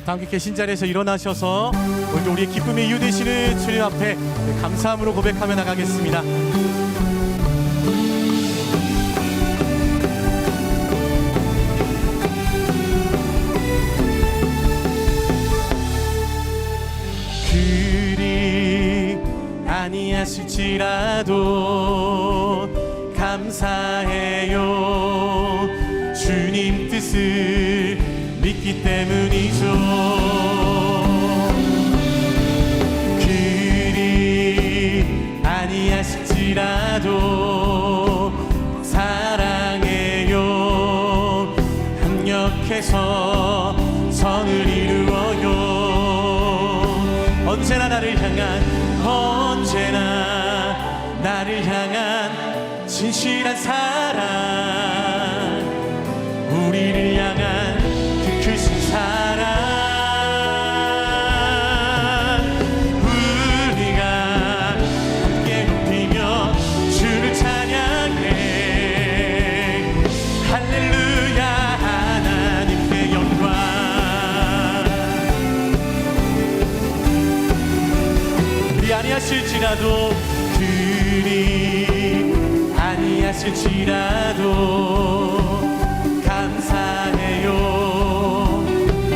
다 함께 계신 자리에서 일어나셔서 오늘도 우리의 기쁨의 이유 되시는 주님 앞에 감사함으로 고백하며 나가겠습니다. 그리 아니하실지라도 감사해요. 주님 뜻을 믿기 때문이죠. 그리 아니하실지라도 사랑해요. 협력해서 선을 이루어요. 언제나 나를 향한 진실한 사랑, 우리를 향한 그 크신 사랑, 우리가 함께 높이며 주를 찬양해. 할렐루야. 하나님께 영광. 그리 아니하실지라도 감사해요.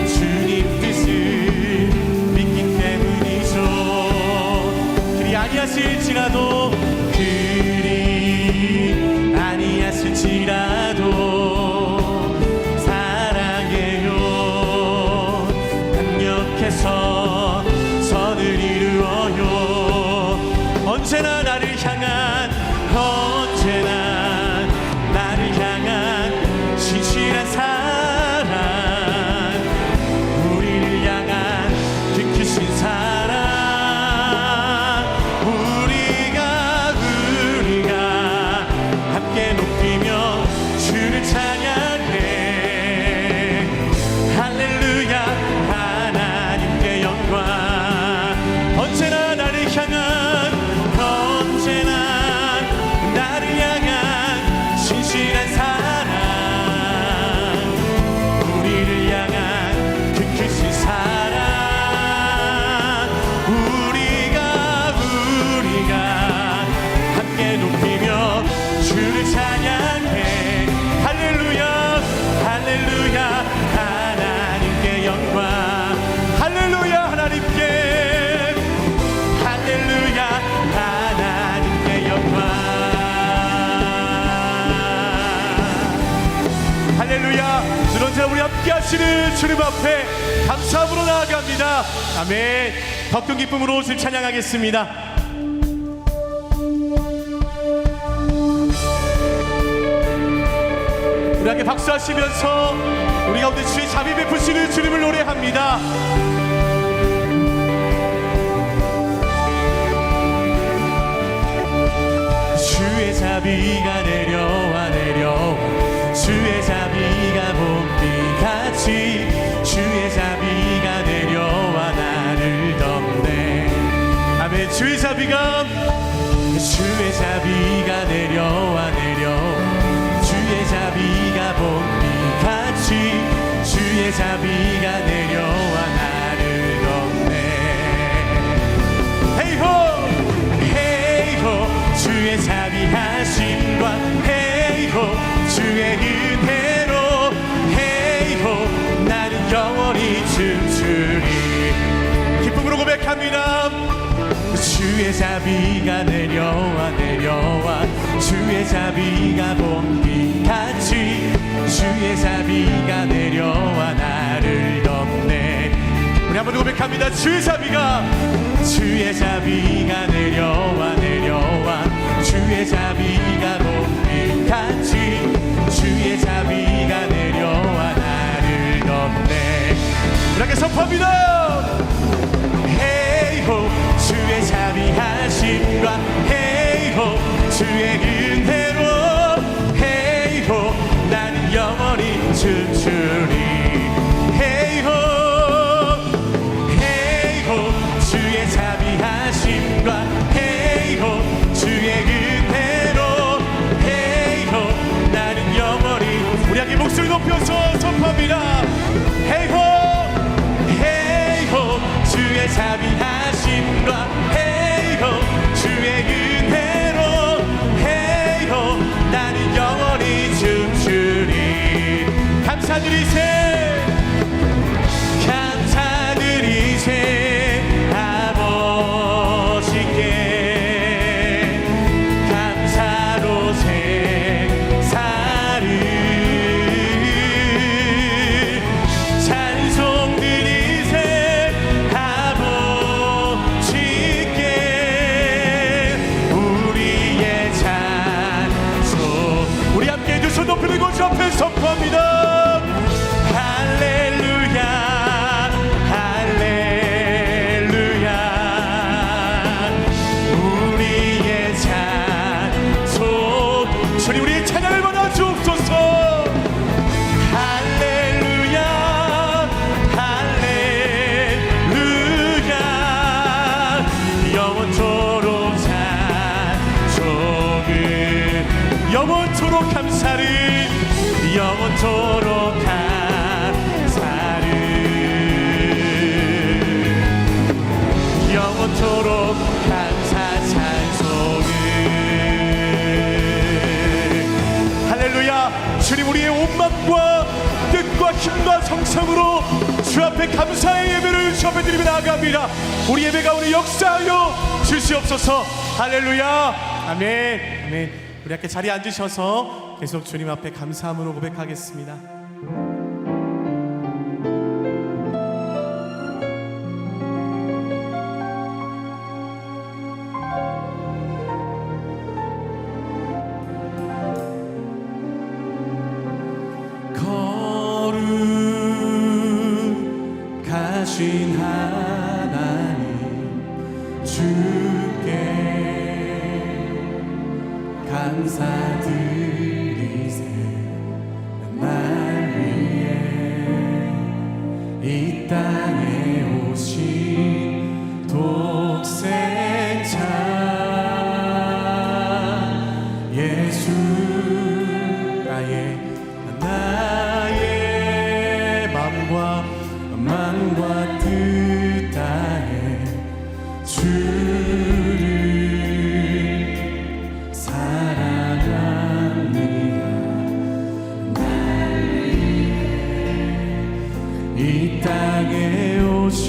주님 뜻을 믿기 때문이죠. 그리 아니하실지라도 사랑해요. 협력해서 선을 이루어요. 언제나 나를 향한 진실한 사랑, 우리를 향한 그 크신 사랑, 우리가 함께 높이며 주를 찬양해. 할렐루야. 하나님께 영광. 언제나 나를 향한 진실한 사랑, 우리를 향한 그 크신 사랑, 우리가 함께 높이며 주를 찬양해. 할렐루야. 할렐루야. 하나님께 영광. 할렐루야. 하나님께 할렐루야. 하나님께 영광. 할렐루야. 늘 언제나 우리 함께 하시는 주님 앞에 감사함으로 나아갑니다. 아멘. 더 큰 기쁨으로 주님 찬양하겠습니다. 우리 함께 박수하시면서 우리 가운데 주의 자비 베푸시는 주님을 노래합니다. 주의 자비가 내려와 주의 자비가 봄비같이 주의 자비가 내려와 나를 덮네. 아멘. 주의 자비가 내려와 주의 자비가 봄비같이 주의 자비가 내려와 나를 덮네. 헤이호 헤이호 주의 자비하심과 헤이호 주의 은혜로 헤이호 나는 영원히 춤추리. 기쁨으로 고백합니다. 주의 자비가 내려와 주의 자비가 봄비같이 주의 자비가 내려와 나를 덮네. 우리 한번 고백합니다. 주의 자비가 내려와 주의 자비가 봄비같이 주의 자비가 내려와 나를 덮네. 우리에게 선포합니다. 헤이호 주의 자비하심과 헤이호 주의 은혜로 헤이호 나는 영원히 춤추리. 헤이호 주의 자비하심과 헤이호 주의 은혜로 헤이호 나는 영원히. 우리 함께 목소리 높여서 선포합니다. 헤이호 감사드리세 감사드리세 아버지께 감사로 생사를 찬송드리세 아버지께 우리의 찬송 우리 함께 두 손 높이 들고 주 앞에 선포합니다. 할렐루야 할렐루야 우리의 찬송 주님 우리의 찬양을 받아 주옵소서. 할렐루야 할렐루야 영원토록 찬송을 영원토록 감사를 영원토록 감사를 영원토록 감사 찬송을 할렐루야 주님 우리의 온 마음과 뜻과 힘과 성성으로 주 앞에 감사의 예배를 주 앞에 드리며 나아갑니다. 우리 예배 가운데 역사하여 주시옵소서. 할렐루야 아멘 아멘. 우리 함께 자리에 앉으셔서 계속 주님 앞에 감사함으로 고백하겠습니다. 거룩하신 하나님 주께 감사드리세 날 위해 이 땅에 오신 독생자 예수 나의 맘과 뜻 다해 주를 사랑합니다. 날 위해 이 땅에 오신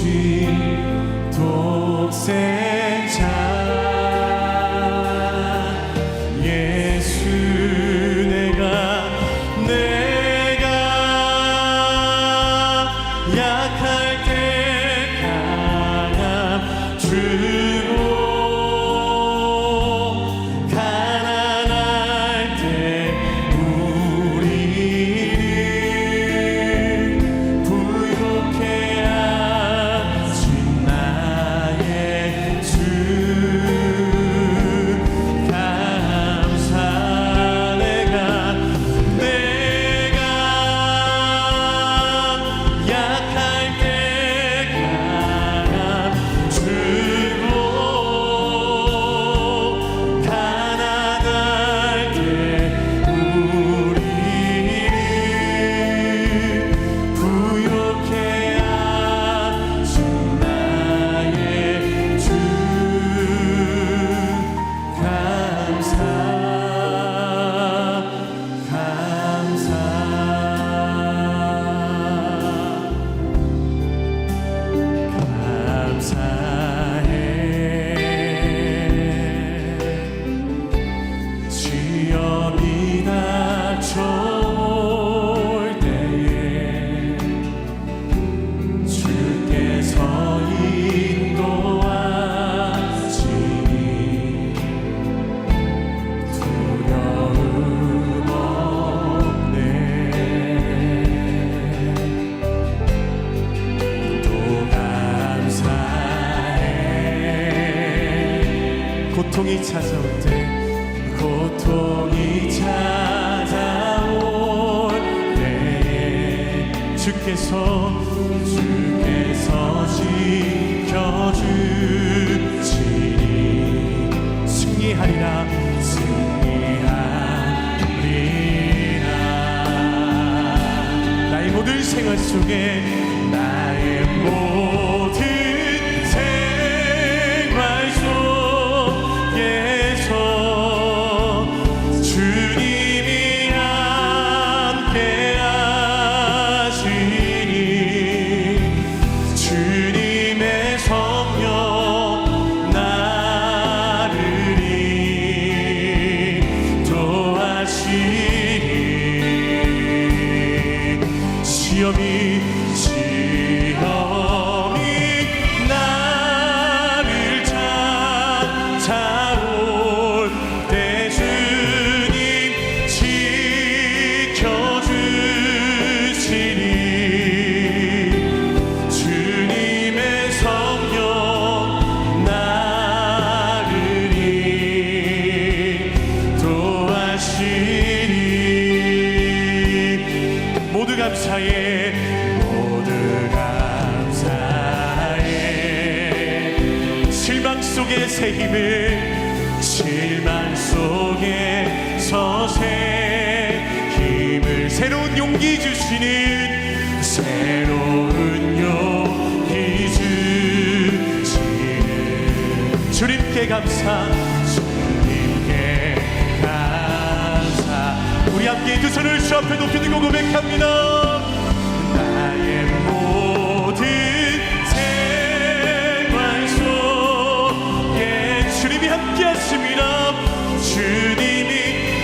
독생자 예수 내가 약할 때 강함 주고 가난할 때 우리를 부유케 하신 나의 주 감사 내가 약할 때 강함 주고 가난할 때 우리를 부유케 하신 나의 주 감사 감사해 시험이 닥쳐올 때에 주께서 인도하시니 두려움 없네 또 감사해 고통이 찾아올 때 고통이 찾아올 때에 주께서 지켜주시니 승리하리라 나의 모든 생활 속에 나의 모든 생활 속에서 주님이 함께하시니 감사해 모두 감사해. 실망 속에 새 힘을 실망 속에서 새 힘을 새로운 용기 주시는 새로운 용기 주시는 주님께 감사 주님께 감사. 우리 함께 두 손을 주 앞에 높이 들고 고백합니다. 나의 모든 생활 속에 주님이 함께 하십니다. 주님이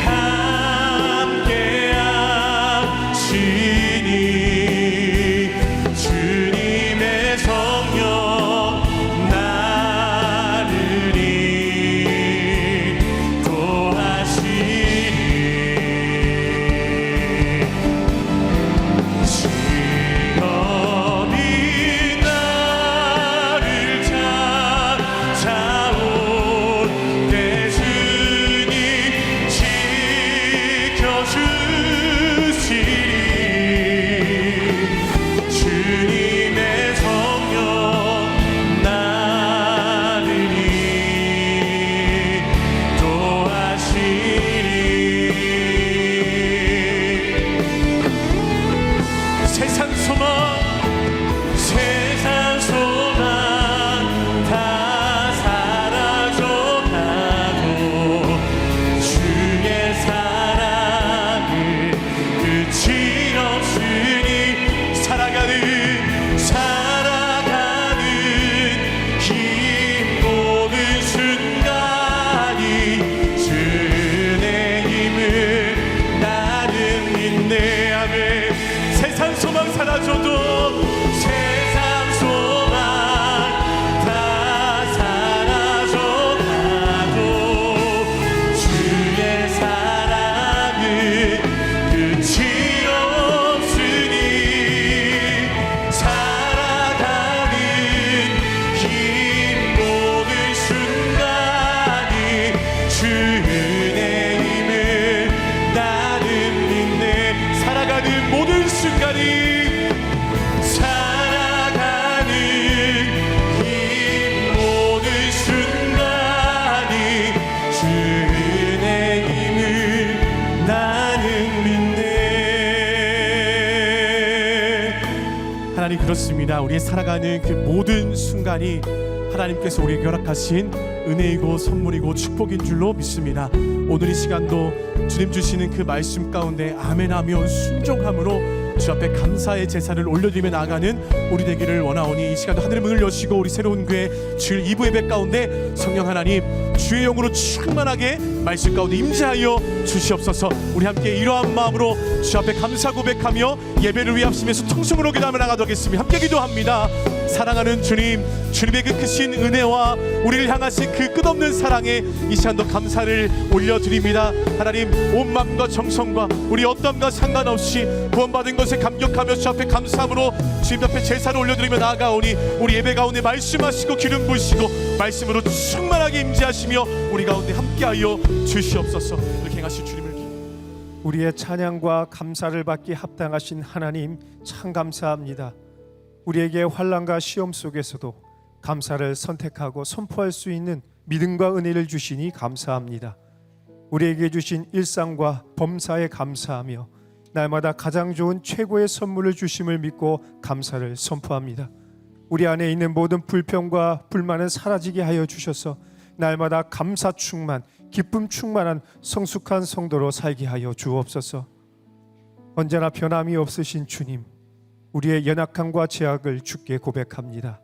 함께 하시니 주님의 성령 나를 인도하시니 시험이 나를 찾아올 때 주님 지켜주시리 주님의 성령 나를 인도하시리. 세상 소망 다 사라져가도 주의 사랑은 끝이 없으니 살아가는 이 모든 순간이 주의 힘을 나는 믿네. 아멘. 세상 소망 사라져도 세상 소망 다 사라져가도 주의 사랑은 끝이 없으니 살아가는 이 모든 순간이 주의 힘을 나는 믿네. 살아가는 모든 순간이 살아가는 이 모든 순간이 주의 힘을 나는 믿네. 하나님, 그렇습니다. 우리의 살아가는 그 모든 순간이 하나님께서 우리에게 허락하신 은혜이고 선물이고 축복인 줄로 믿습니다. 오늘 이 시간도 주님 주시는 그 말씀 가운데 아멘하며 순종함으로 주 앞에 감사의 제사를 올려드리며 나아가는 우리 되기를 원하오니 이 시간도 하늘의 문을 여시고 우리 새로운 교회 주일 2부 예배 가운데 성령 하나님 주의 영으로 충만하게 말씀 가운데 임재하여 주시옵소서. 우리 함께 이러한 마음으로 주 앞에 감사 고백하며 예배를 위해 합심해서 통성으로 기도하며 나가도록 하겠습니다. 함께 기도합니다. 사랑하는 주님, 주님의 그 크신 은혜와 우리를 향하신 그 끝없는 사랑에 이 시간도 감사를 올려드립니다. 하나님, 온 마음과 정성과 우리 어떠함과 상관없이 구원받은 것에 감격하며 주 앞에 감사함으로 주님 앞에 제사를 올려드리며 나아가오니 우리 예배 가운데 말씀하시고 기름 부으시고 말씀으로 충만하게 임재하시며 우리 가운데 함께하여 주시옵소서. 이렇게 행하실 주님을 우리의 찬양과 감사를 받기 합당하신 하나님, 참 감사합니다. 우리에게 환난과 시험 속에서도 감사를 선택하고 선포할 수 있는 믿음과 은혜를 주시니 감사합니다. 우리에게 주신 일상과 범사에 감사하며 날마다 가장 좋은 최고의 선물을 주심을 믿고 감사를 선포합니다. 우리 안에 있는 모든 불평과 불만은 사라지게 하여 주셔서 날마다 감사 충만, 기쁨 충만한 성숙한 성도로 살게 하여 주옵소서. 언제나 변함이 없으신 주님, 우리의 연약함과 죄악을 주께 고백합니다.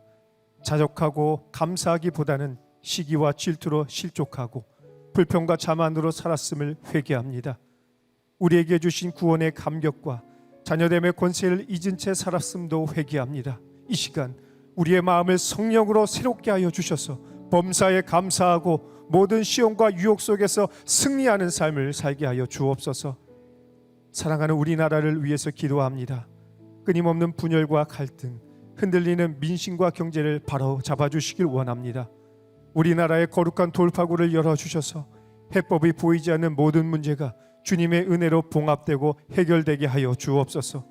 자족하고 감사하기보다는 시기와 질투로 실족하고 불평과 자만으로 살았음을 회개합니다. 우리에게 주신 구원의 감격과 자녀됨의 권세를 잊은 채 살았음도 회개합니다. 이 시간 우리의 마음을 성령으로 새롭게 하여 주셔서 범사에 감사하고 모든 시험과 유혹 속에서 승리하는 삶을 살게 하여 주옵소서. 사랑하는 우리나라를 위해서 기도합니다. 끊임없는 분열과 갈등, 흔들리는 민심과 경제를 바로 잡아주시길 원합니다. 우리나라의 거룩한 돌파구를 열어주셔서 해법이 보이지 않는 모든 문제가 주님의 은혜로 봉합되고 해결되게 하여 주옵소서.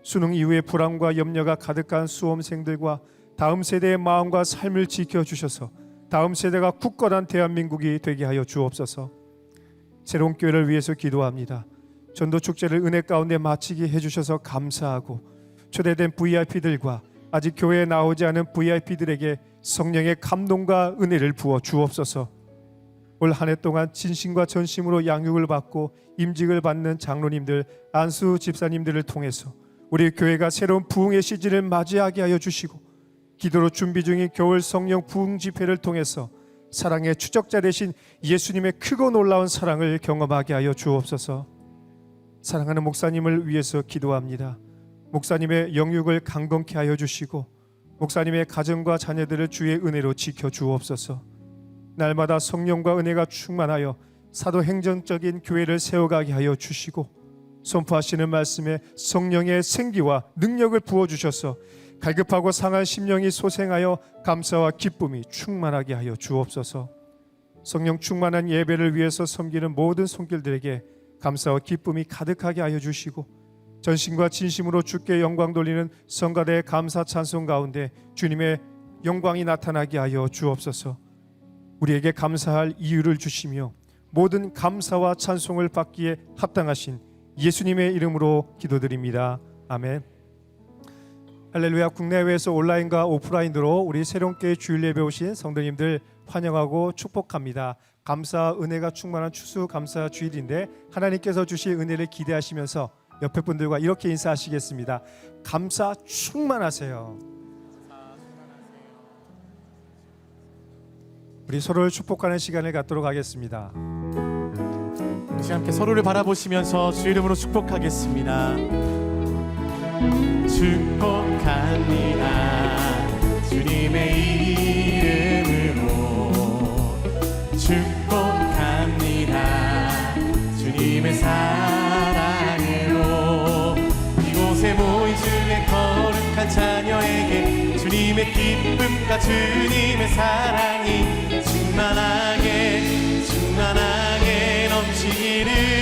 수능 이후에 불안과 염려가 가득한 수험생들과 다음 세대의 마음과 삶을 지켜주셔서 다음 세대가 굳건한 대한민국이 되게 하여 주옵소서. 새로운 교회를 위해서 기도합니다. 전도 축제를 은혜 가운데 마치게 해주셔서 감사하고 초대된 VIP들과 아직 교회에 나오지 않은 VIP들에게 성령의 감동과 은혜를 부어 주옵소서. 올 한 해 동안 진심과 전심으로 양육을 받고 임직을 받는 장로님들, 안수 집사님들을 통해서 우리 교회가 새로운 부흥의 시즌을 맞이하게 하여 주시고 기도로 준비 중인 겨울 성령 부흥 집회를 통해서 사랑의 추적자 되신 예수님의 크고 놀라운 사랑을 경험하게 하여 주옵소서. 사랑하는 목사님을 위해서 기도합니다. 목사님의 영육을 강건케 하여 주시고 목사님의 가정과 자녀들을 주의 은혜로 지켜 주옵소서. 날마다 성령과 은혜가 충만하여 사도행전적인 교회를 세워가게 하여 주시고 선포하시는 말씀에 성령의 생기와 능력을 부어주셔서 갈급하고 상한 심령이 소생하여 감사와 기쁨이 충만하게 하여 주옵소서. 성령 충만한 예배를 위해서 섬기는 모든 손길들에게 감사와 기쁨이 가득하게 하여 주시고 전심과 진심으로 주께 영광 돌리는 성가대의 감사 찬송 가운데 주님의 영광이 나타나게 하여 주옵소서. 우리에게 감사할 이유를 주시며 모든 감사와 찬송을 받기에 합당하신 예수님의 이름으로 기도드립니다. 아멘. 할렐루야. 국내외에서 온라인과 오프라인으로 우리 새롭게 주일 예배 오신 성도님들 환영하고 축복합니다. 감사 은혜가 충만한 추수감사 주일인데 하나님께서 주실 은혜를 기대하시면서 옆에 분들과 이렇게 인사하시겠습니다. 감사 충만하세요. 우리 서로를 축복하는 시간을 갖도록 하겠습니다. 다시 함께 서로를 바라보시면서 주 이름으로 축복하겠습니다. 축복합니다. 주님의 이름으로 축복합니다. 주님의 사랑으로 이곳에 모인 주의 거룩한 자녀에게 주님의 기쁨과 주님의 사랑이 충만하게 넘치기를.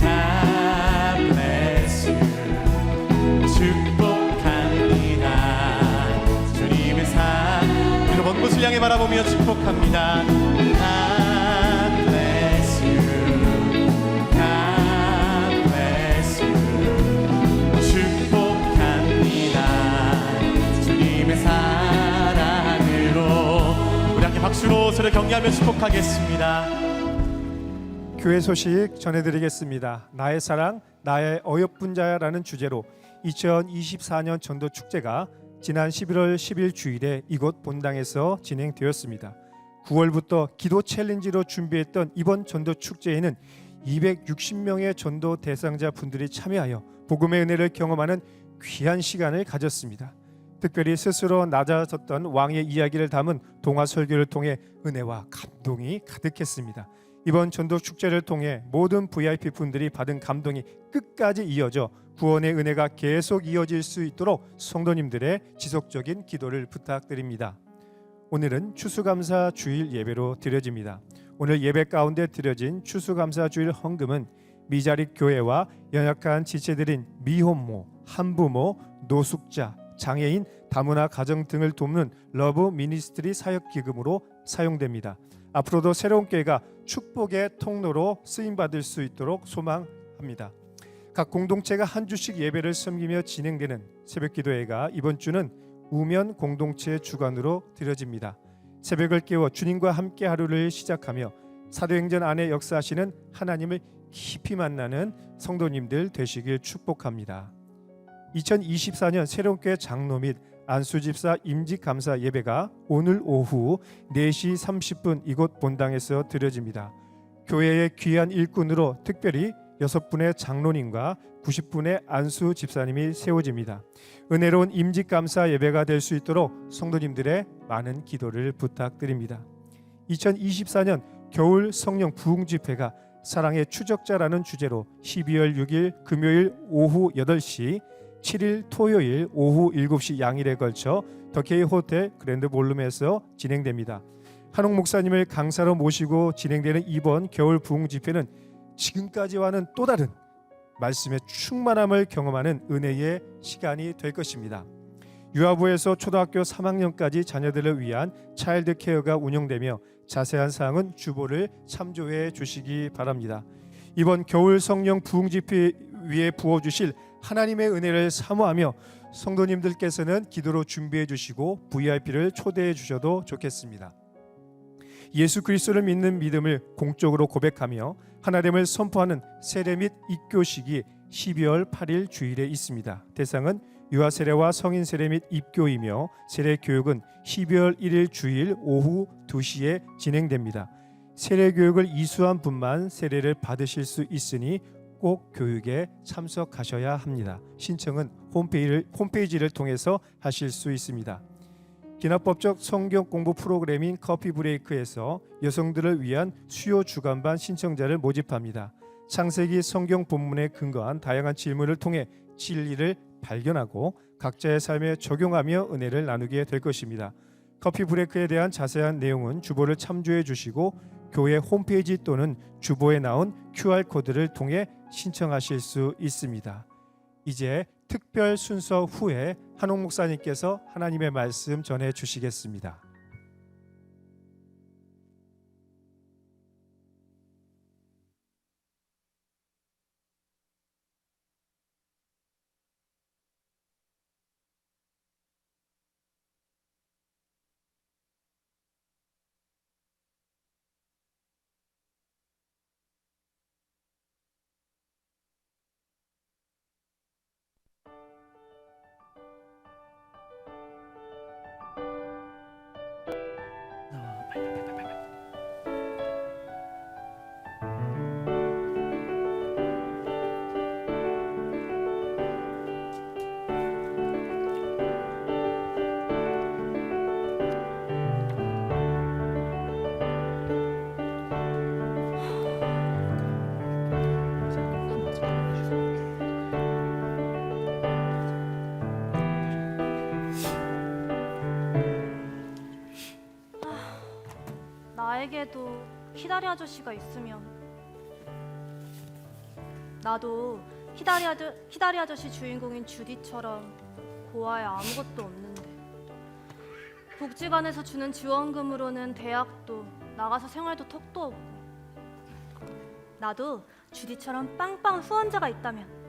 God bless you. 축복합니다. 주님의 사랑. 우리가 먼 곳을 향해 바라보며 축복합니다. God bless you. God bless you. 축복합니다. 주님의 사랑으로. 우리 함께 박수로 서로 격려하며 축복하겠습니다. 교회 소식 전해드리겠습니다. 나의 사랑, 나의 어여쁜 자야라는 주제로 2024년 전도 축제가 지난 11월 10일 주일에 이곳 본당에서 진행되었습니다. 9월부터 기도 챌린지로 준비했던 이번 전도 축제에는 260명의 전도 대상자 분들이 참여하여 복음의 은혜를 경험하는 귀한 시간을 가졌습니다. 특별히 스스로 낮아졌던 왕의 이야기를 담은 동화 설교를 통해 은혜와 감동이 가득했습니다. 이번 전도 축제를 통해 모든 VIP 분들이 받은 감동이 끝까지 이어져 구원의 은혜가 계속 이어질 수 있도록 성도님들의 지속적인 기도를 부탁드립니다. 오늘은 추수감사 주일 예배로 드려집니다. 오늘 예배 가운데 드려진 추수감사 주일 헌금은 미자립 교회와 연약한 지체들인 미혼모, 한부모, 노숙자, 장애인, 다문화 가정 등을 돕는 러브 미니스트리 사역 기금으로 사용됩니다. 앞으로도 새로운 교회가 축복의 통로로 쓰임받을 수 있도록 소망합니다. 각 공동체가 한 주씩 예배를 섬기며 진행되는 새벽기도회가 이번 주는 우면 공동체 주관으로 드려집니다. 새벽을 깨워 주님과 함께 하루를 시작하며 사도행전 안에 역사하시는 하나님을 깊이 만나는 성도님들 되시길 축복합니다. 2024년 새롭게 장로 및 안수집사 임직감사 예배가 오늘 오후 4시 30분 이곳 본당에서 드려집니다. 교회의 귀한 일꾼으로 특별히 6분의 장로님과 90분의 안수집사님이 세워집니다. 은혜로운 임직감사 예배가 될 수 있도록 성도님들의 많은 기도를 부탁드립니다. 2024년 겨울 성령 부흥 집회가 사랑의 추적자라는 주제로 12월 6일 금요일 오후 8시 7일 토요일 오후 7시 양일에 걸쳐 더케이 호텔 그랜드 볼룸에서 진행됩니다. 한옥 목사님을 강사로 모시고 진행되는 이번 겨울 부흥 집회는 지금까지와는 또 다른 말씀의 충만함을 경험하는 은혜의 시간이 될 것입니다. 유아부에서 초등학교 3학년까지 자녀들을 위한 차일드 케어가 운영되며 자세한 사항은 주보를 참조해 주시기 바랍니다. 이번 겨울 성령 부흥 집회 위에 부어주실 하나님의 은혜를 사모하며 성도님들께서는 기도로 준비해 주시고 VIP를 초대해 주셔도 좋겠습니다. 예수 그리스도를 믿는 믿음을 공적으로 고백하며 하나됨을 선포하는 세례 및 입교식이 12월 8일 주일에 있습니다. 대상은 유아 세례와 성인 세례 및 입교이며 세례 교육은 12월 1일 주일 오후 2시에 진행됩니다. 세례 교육을 이수한 분만 세례를 받으실 수 있으니 꼭 교육에 참석하셔야 합니다. 신청은 홈페이지를 통해서 하실 수 있습니다. 기납법적 성경 공부 프로그램인 커피 브레이크에서 여성들을 위한 수요 주간반 신청자를 모집합니다. 창세기 성경 본문에 근거한 다양한 질문을 통해 진리를 발견하고 각자의 삶에 적용하며 은혜를 나누게 될 것입니다. 커피 브레이크에 대한 자세한 내용은 주보를 참조해 주시고 교회 홈페이지 또는 주보에 나온 QR코드를 통해 신청하실 수 있습니다. 이제 특별 순서 후에 한옥 목사님께서 하나님의 말씀 전해 주시겠습니다. 나에게도 히다리 아저씨가 있으면 나도 히다리 아저씨 주인공인 주디처럼 고아에 아무것도 없는데 복지관에서 주는 지원금으로는 대학도 나가서 생활도 턱도 없고 나도 주디처럼 빵빵 후원자가 있다면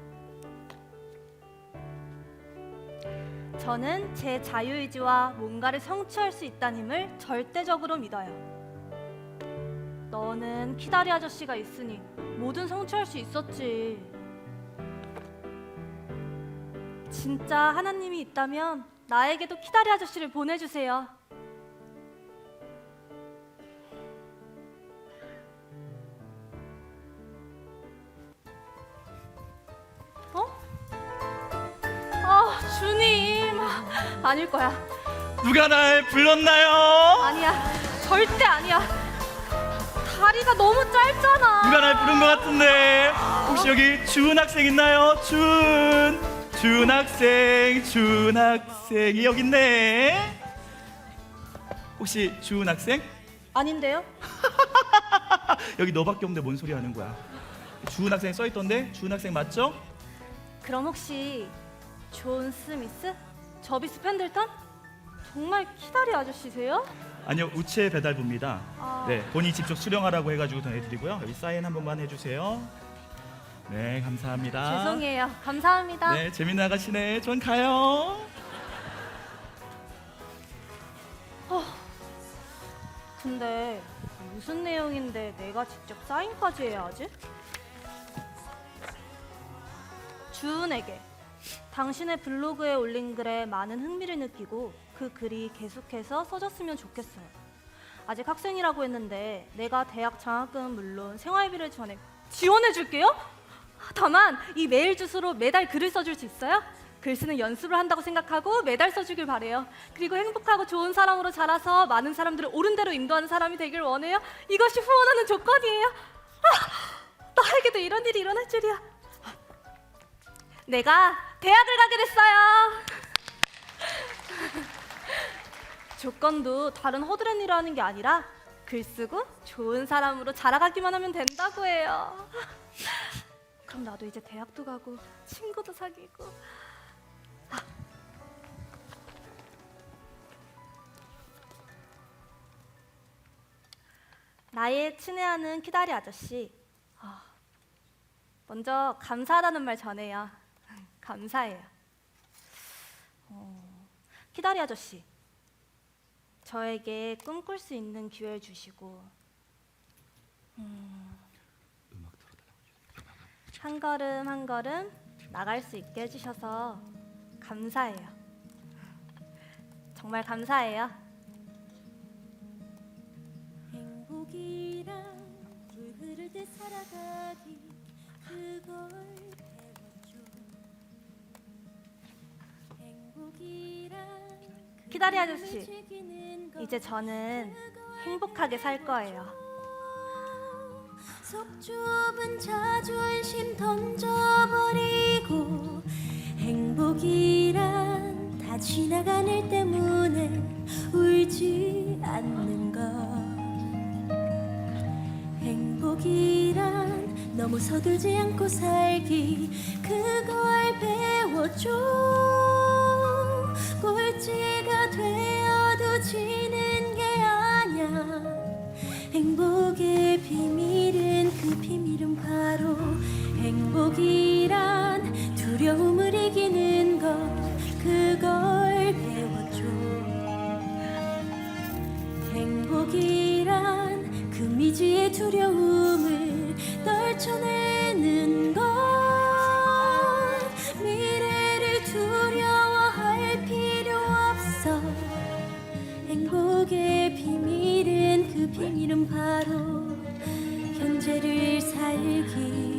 저는 제 자유의지와 뭔가를 성취할 수 있다는 힘을 절대적으로 믿어요. 너는 키다리 아저씨가 있으니 뭐든 성취할 수 있었지. 진짜 하나님이 있다면 나에게도 키다리 아저씨를 보내주세요. 주님, 아닐 거야. 누가 날 불렀나요? 아니야, 절대 아니야. 다리가 너무 짧잖아. 누가 날 부른 것 같은데. 혹시 여기 준 학생 있나요? 준 학생이 여기 있네. 혹시 준 학생? 아닌데요? 여기 너밖에 없는데 뭔 소리 하는 거야? 준 학생 써있던데? 준 학생 맞죠? 그럼 혹시 존 스미스? 저비스 펜들턴? 정말 키다리 아저씨세요? 아니요, 우체 배달부입니다. 아. 네, 본인이 직접 수령하라고 해가지고 전해드리고요. 여기 사인 한 번만 해주세요. 네, 감사합니다. 죄송해요. 감사합니다. 네, 재밌는 아가씨네. 전 가요. 근데 무슨 내용인데 내가 직접 사인까지 해야 하지? 주은에게 당신의 블로그에 올린 글에 많은 흥미를 느끼고 그 글이 계속해서 써졌으면 좋겠어요. 아직 학생이라고 했는데 내가 대학 장학금은 물론 생활비를 전액 지원해줄게요? 다만 이 메일 주소로 매달 글을 써줄 수 있어요? 글 쓰는 연습을 한다고 생각하고 매달 써주길 바래요. 그리고 행복하고 좋은 사람으로 자라서 많은 사람들을 옳은 대로 인도하는 사람이 되길 원해요. 이것이 후원하는 조건이에요. 나에게도 이런 일이 일어날 줄이야. 내가 대학을 가게 됐어요. 조건도 다른 허드렛 일을 하는 게 아니라 글 쓰고 좋은 사람으로 자라가기만 하면 된다고 해요. 그럼 나도 이제 대학도 가고 친구도 사귀고. 나의 친애하는 키다리 아저씨, 먼저 감사하다는 말 전해요. 감사해요. 키다리 아저씨, 저에게 꿈꿀 수 있는 기회를 주시고 한 걸음 한 걸음 나갈 수 있게 해주셔서 감사해요. 정말 감사해요. 행복이란 물 흐르듯 살아가기 그걸 배웠죠. 행복이란 키다리 아저씨, 이제 저는 행복하게 살 거예요. 속 좁은 자존심 던져버리고 행복이란 다 지나간 일 때문에 울지 않는 것. 행복이란 너무 서둘지 않고 살기 그걸 배웠죠. 꼴찌가 되어도 지는 게 아냐. 행복의 비밀은 그 비밀은 바로 행복이란 두려움을 이기는 것 그걸 배웠죠. 행복이란 그 미지의 두려움을 떨쳐내는 것. 미래를 두려워할 필요 없어. 행복의 비밀은 그 비밀은 바로 현재를 살기.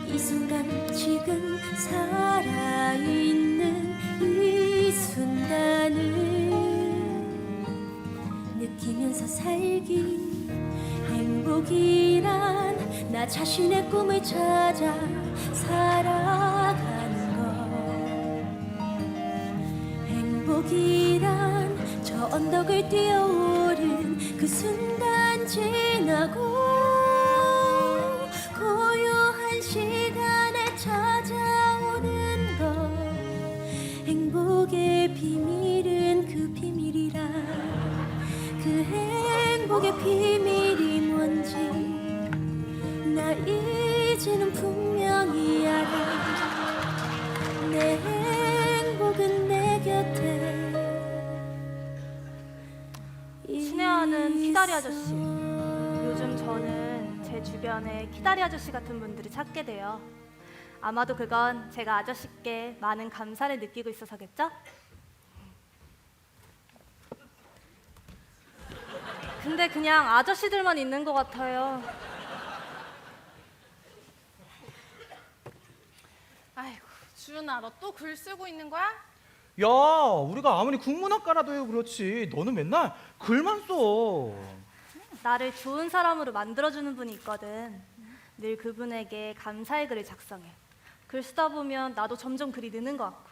이 순간 지금 살아있는 이 순간을 느끼면서 살기. 행복이란 나 자신의 꿈을 찾아 살아가는 것. 행복이란 저 언덕을 뛰어오른 그 순간 지나고 고요한 시간에 찾아오는 것. 행복의 비밀은 그 비밀이라. 그 행복의 비밀이 뭔지 나 이제는 분명히 알아. 내 행복은 내 곁에 친애하는 키다리 아저씨, 요즘 저는 제 주변에 키다리 아저씨 같은 분들이 찾게 돼요. 아마도 그건 제가 아저씨께 많은 감사를 느끼고 있어서겠죠? 근데 그냥 아저씨들만 있는 것 같아요. 아이고, 주윤아, 너 또 글 쓰고 있는 거야? 야, 우리가 아무리 국문학과라도 해도 그렇지 너는 맨날 글만 써. 나를 좋은 사람으로 만들어주는 분이 있거든. 늘 그분에게 감사의 글을 작성해. 글 쓰다 보면 나도 점점 글이 느는 것 같고.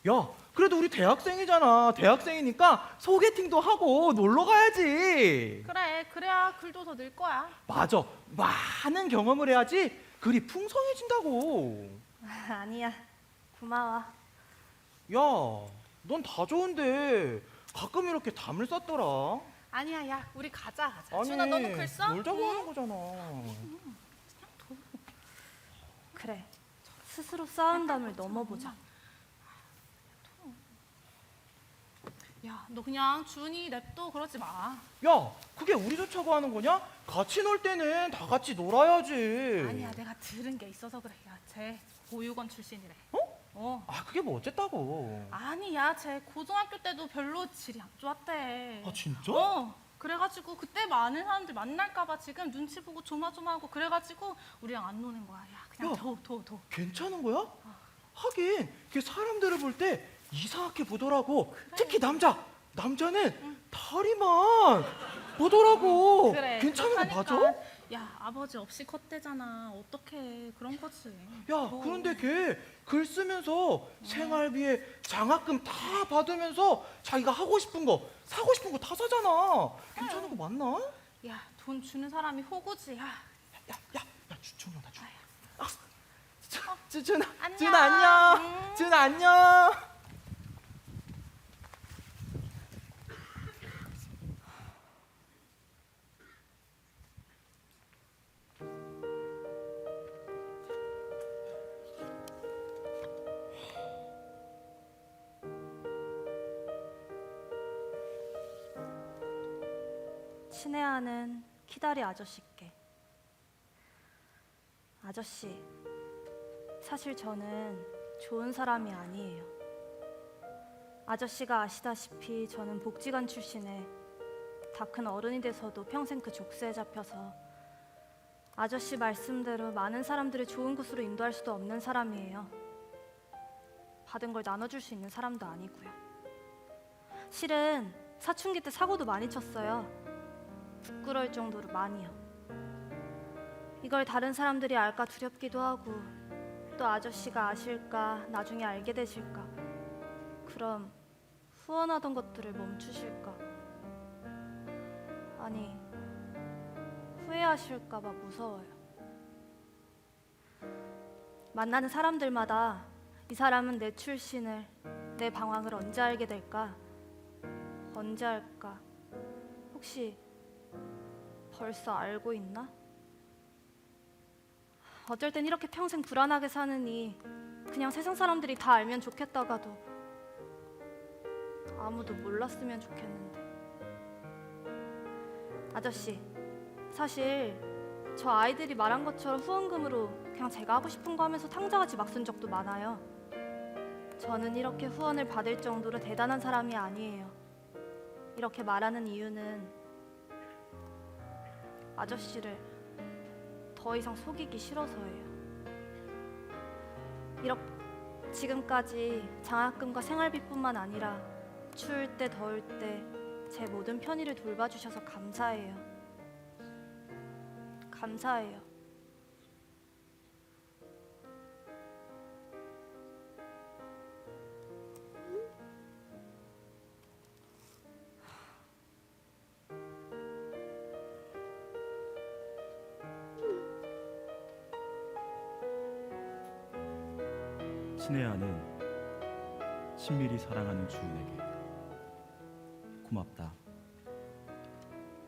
야, 그래도 우리 대학생이잖아. 대학생이니까 소개팅도 하고 놀러 가야지. 그래, 그래야 글도 더 늘 거야. 맞아, 많은 경험을 해야지 글이 풍성해진다고. 아니야, 고마워. 야, 넌 다 좋은데 가끔 이렇게 담을 쌌더라. 아니야, 야, 우리 가자. 주윤아, 너도 글 써? 놀자고 하는 거잖아. 그래, 스스로 쌓은 담을 넘어보자. 야, 너 그냥 주은이 냅둬 그러지 마. 야, 그게 우리 좋자고 하는 거냐? 같이 놀 때는 다 같이 놀아야지. 아니야, 내가 들은 게 있어서 그래. 야, 쟤 보육원 출신이래. 어? 아, 그게 뭐 어쨌다고. 아니야, 쟤 고등학교 때도 별로 질이 안 좋았대. 아, 진짜? 그래가지고 그때 많은 사람들 만날까봐 지금 눈치 보고 조마조마하고 그래가지고 우리랑 안 노는 거야. 야, 그냥 야. 둬. 괜찮은 거야? 하긴 걔 사람들을 볼 때 이상하게 보더라고. 특히 남자는 다리만 보더라고. 그래. 괜찮은 거 그렇다니까. 맞아? 야, 아버지 없이 컸대잖아. 어떡해. 그런 거지. 야, 그런데 걔 글 쓰면서 생활비에 장학금 다 받으면서 자기가 하고 싶은 거, 사고 싶은 거 다 사잖아. 괜찮은 거 맞나? 야, 돈 주는 사람이 호구지. 야, 준아, 나 준. 준아, 안녕. 준아 안녕. 준아 안녕. 친애하는 키다리 아저씨께. 아저씨, 사실 저는 좋은 사람이 아니에요. 아저씨가 아시다시피 저는 복지관 출신에 다 큰 어른이 돼서도 평생 그 족쇄에 잡혀서 아저씨 말씀대로 많은 사람들을 좋은 곳으로 인도할 수도 없는 사람이에요. 받은 걸 나눠줄 수 있는 사람도 아니고요. 실은 사춘기 때 사고도 많이 쳤어요. 부끄러울 정도로 많이요. 이걸 다른 사람들이 알까 두렵기도 하고, 또 아저씨가 아실까, 나중에 알게 되실까, 그럼 후원하던 것들을 멈추실까, 아니 후회하실까 봐 무서워요. 만나는 사람들마다 이 사람은 내 출신을, 내 방황을 언제 알게 될까, 언제 알까, 혹시 벌써 알고 있나? 어쩔 땐 이렇게 평생 불안하게 사느니 그냥 세상 사람들이 다 알면 좋겠다가도 아무도 몰랐으면 좋겠는데. 아저씨, 사실 저 아이들이 말한 것처럼 후원금으로 그냥 제가 하고 싶은 거 하면서 탕자같이 막 쓴 적도 많아요. 저는 이렇게 후원을 받을 정도로 대단한 사람이 아니에요. 이렇게 말하는 이유는 아저씨를 더 이상 속이기 싫어서예요. 이렇게 지금까지 장학금과 생활비뿐만 아니라 추울 때 더울 때 제 모든 편의를 돌봐주셔서 감사해요. 감사해요. 친애하는 친밀히 사랑하는 주은에게 고맙다.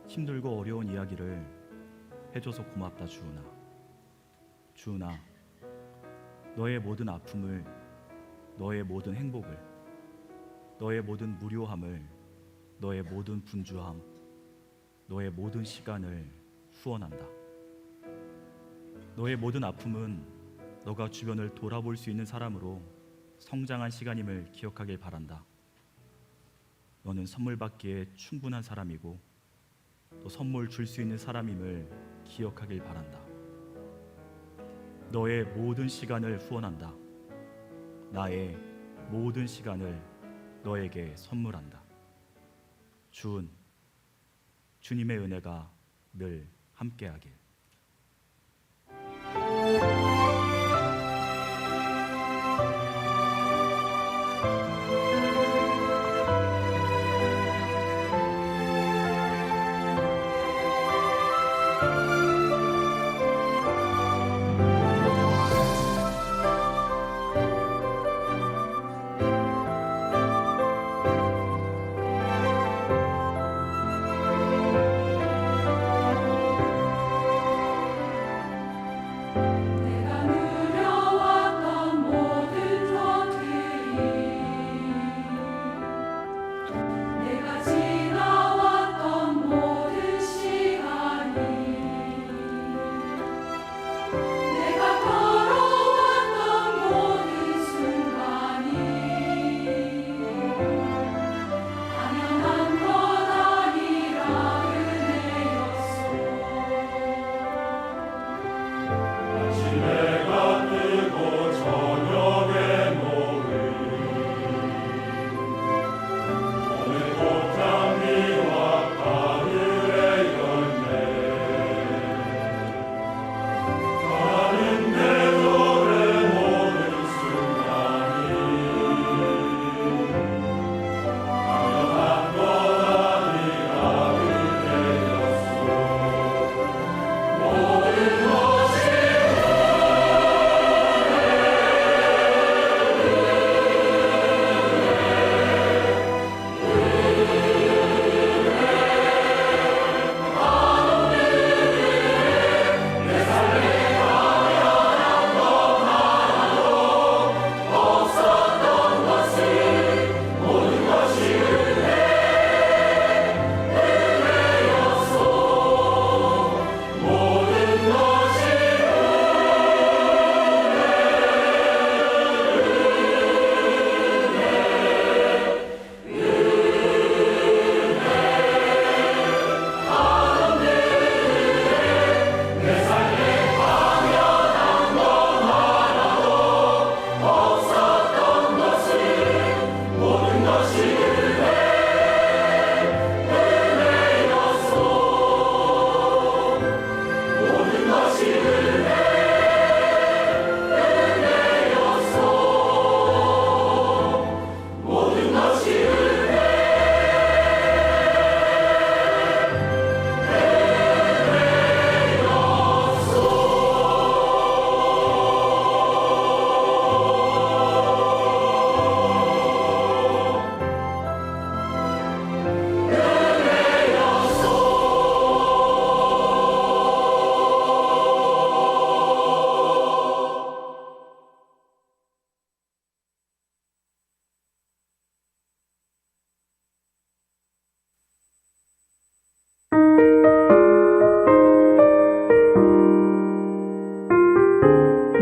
힘들고 어려운 이야기를 해줘서 고맙다, 주은아. 주은아, 너의 모든 아픔을, 너의 모든 행복을, 너의 모든 무료함을, 너의 모든 분주함, 너의 모든 시간을 후원한다. 너의 모든 아픔은 너가 주변을 돌아볼 수 있는 사람으로 성장한 시간임을 기억하길 바란다. 너는 선물 받기에 충분한 사람이고 또 선물 줄 수 있는 사람임을 기억하길 바란다. 너의 모든 시간을 후원한다. 나의 모든 시간을 너에게 선물한다. 주은, 주님의 은혜가 늘 함께하길.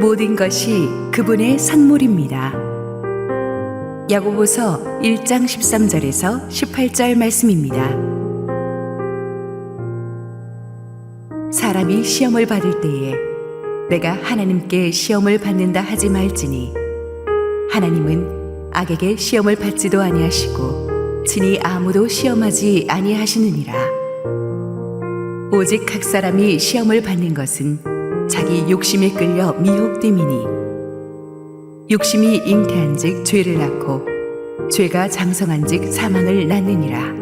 모든 것이 그분의 선물입니다. 야고보서 1장 13절에서 18절 말씀입니다. 사람이 시험을 받을 때에 내가 하나님께 시험을 받는다 하지 말지니 하나님은 악에게 시험을 받지도 아니하시고 친히 아무도 시험하지 아니하시느니라. 오직 각 사람이 시험을 받는 것은 자기 욕심에 끌려 미혹됨이니 욕심이 잉태한즉 죄를 낳고 죄가 장성한즉 사망을 낳느니라.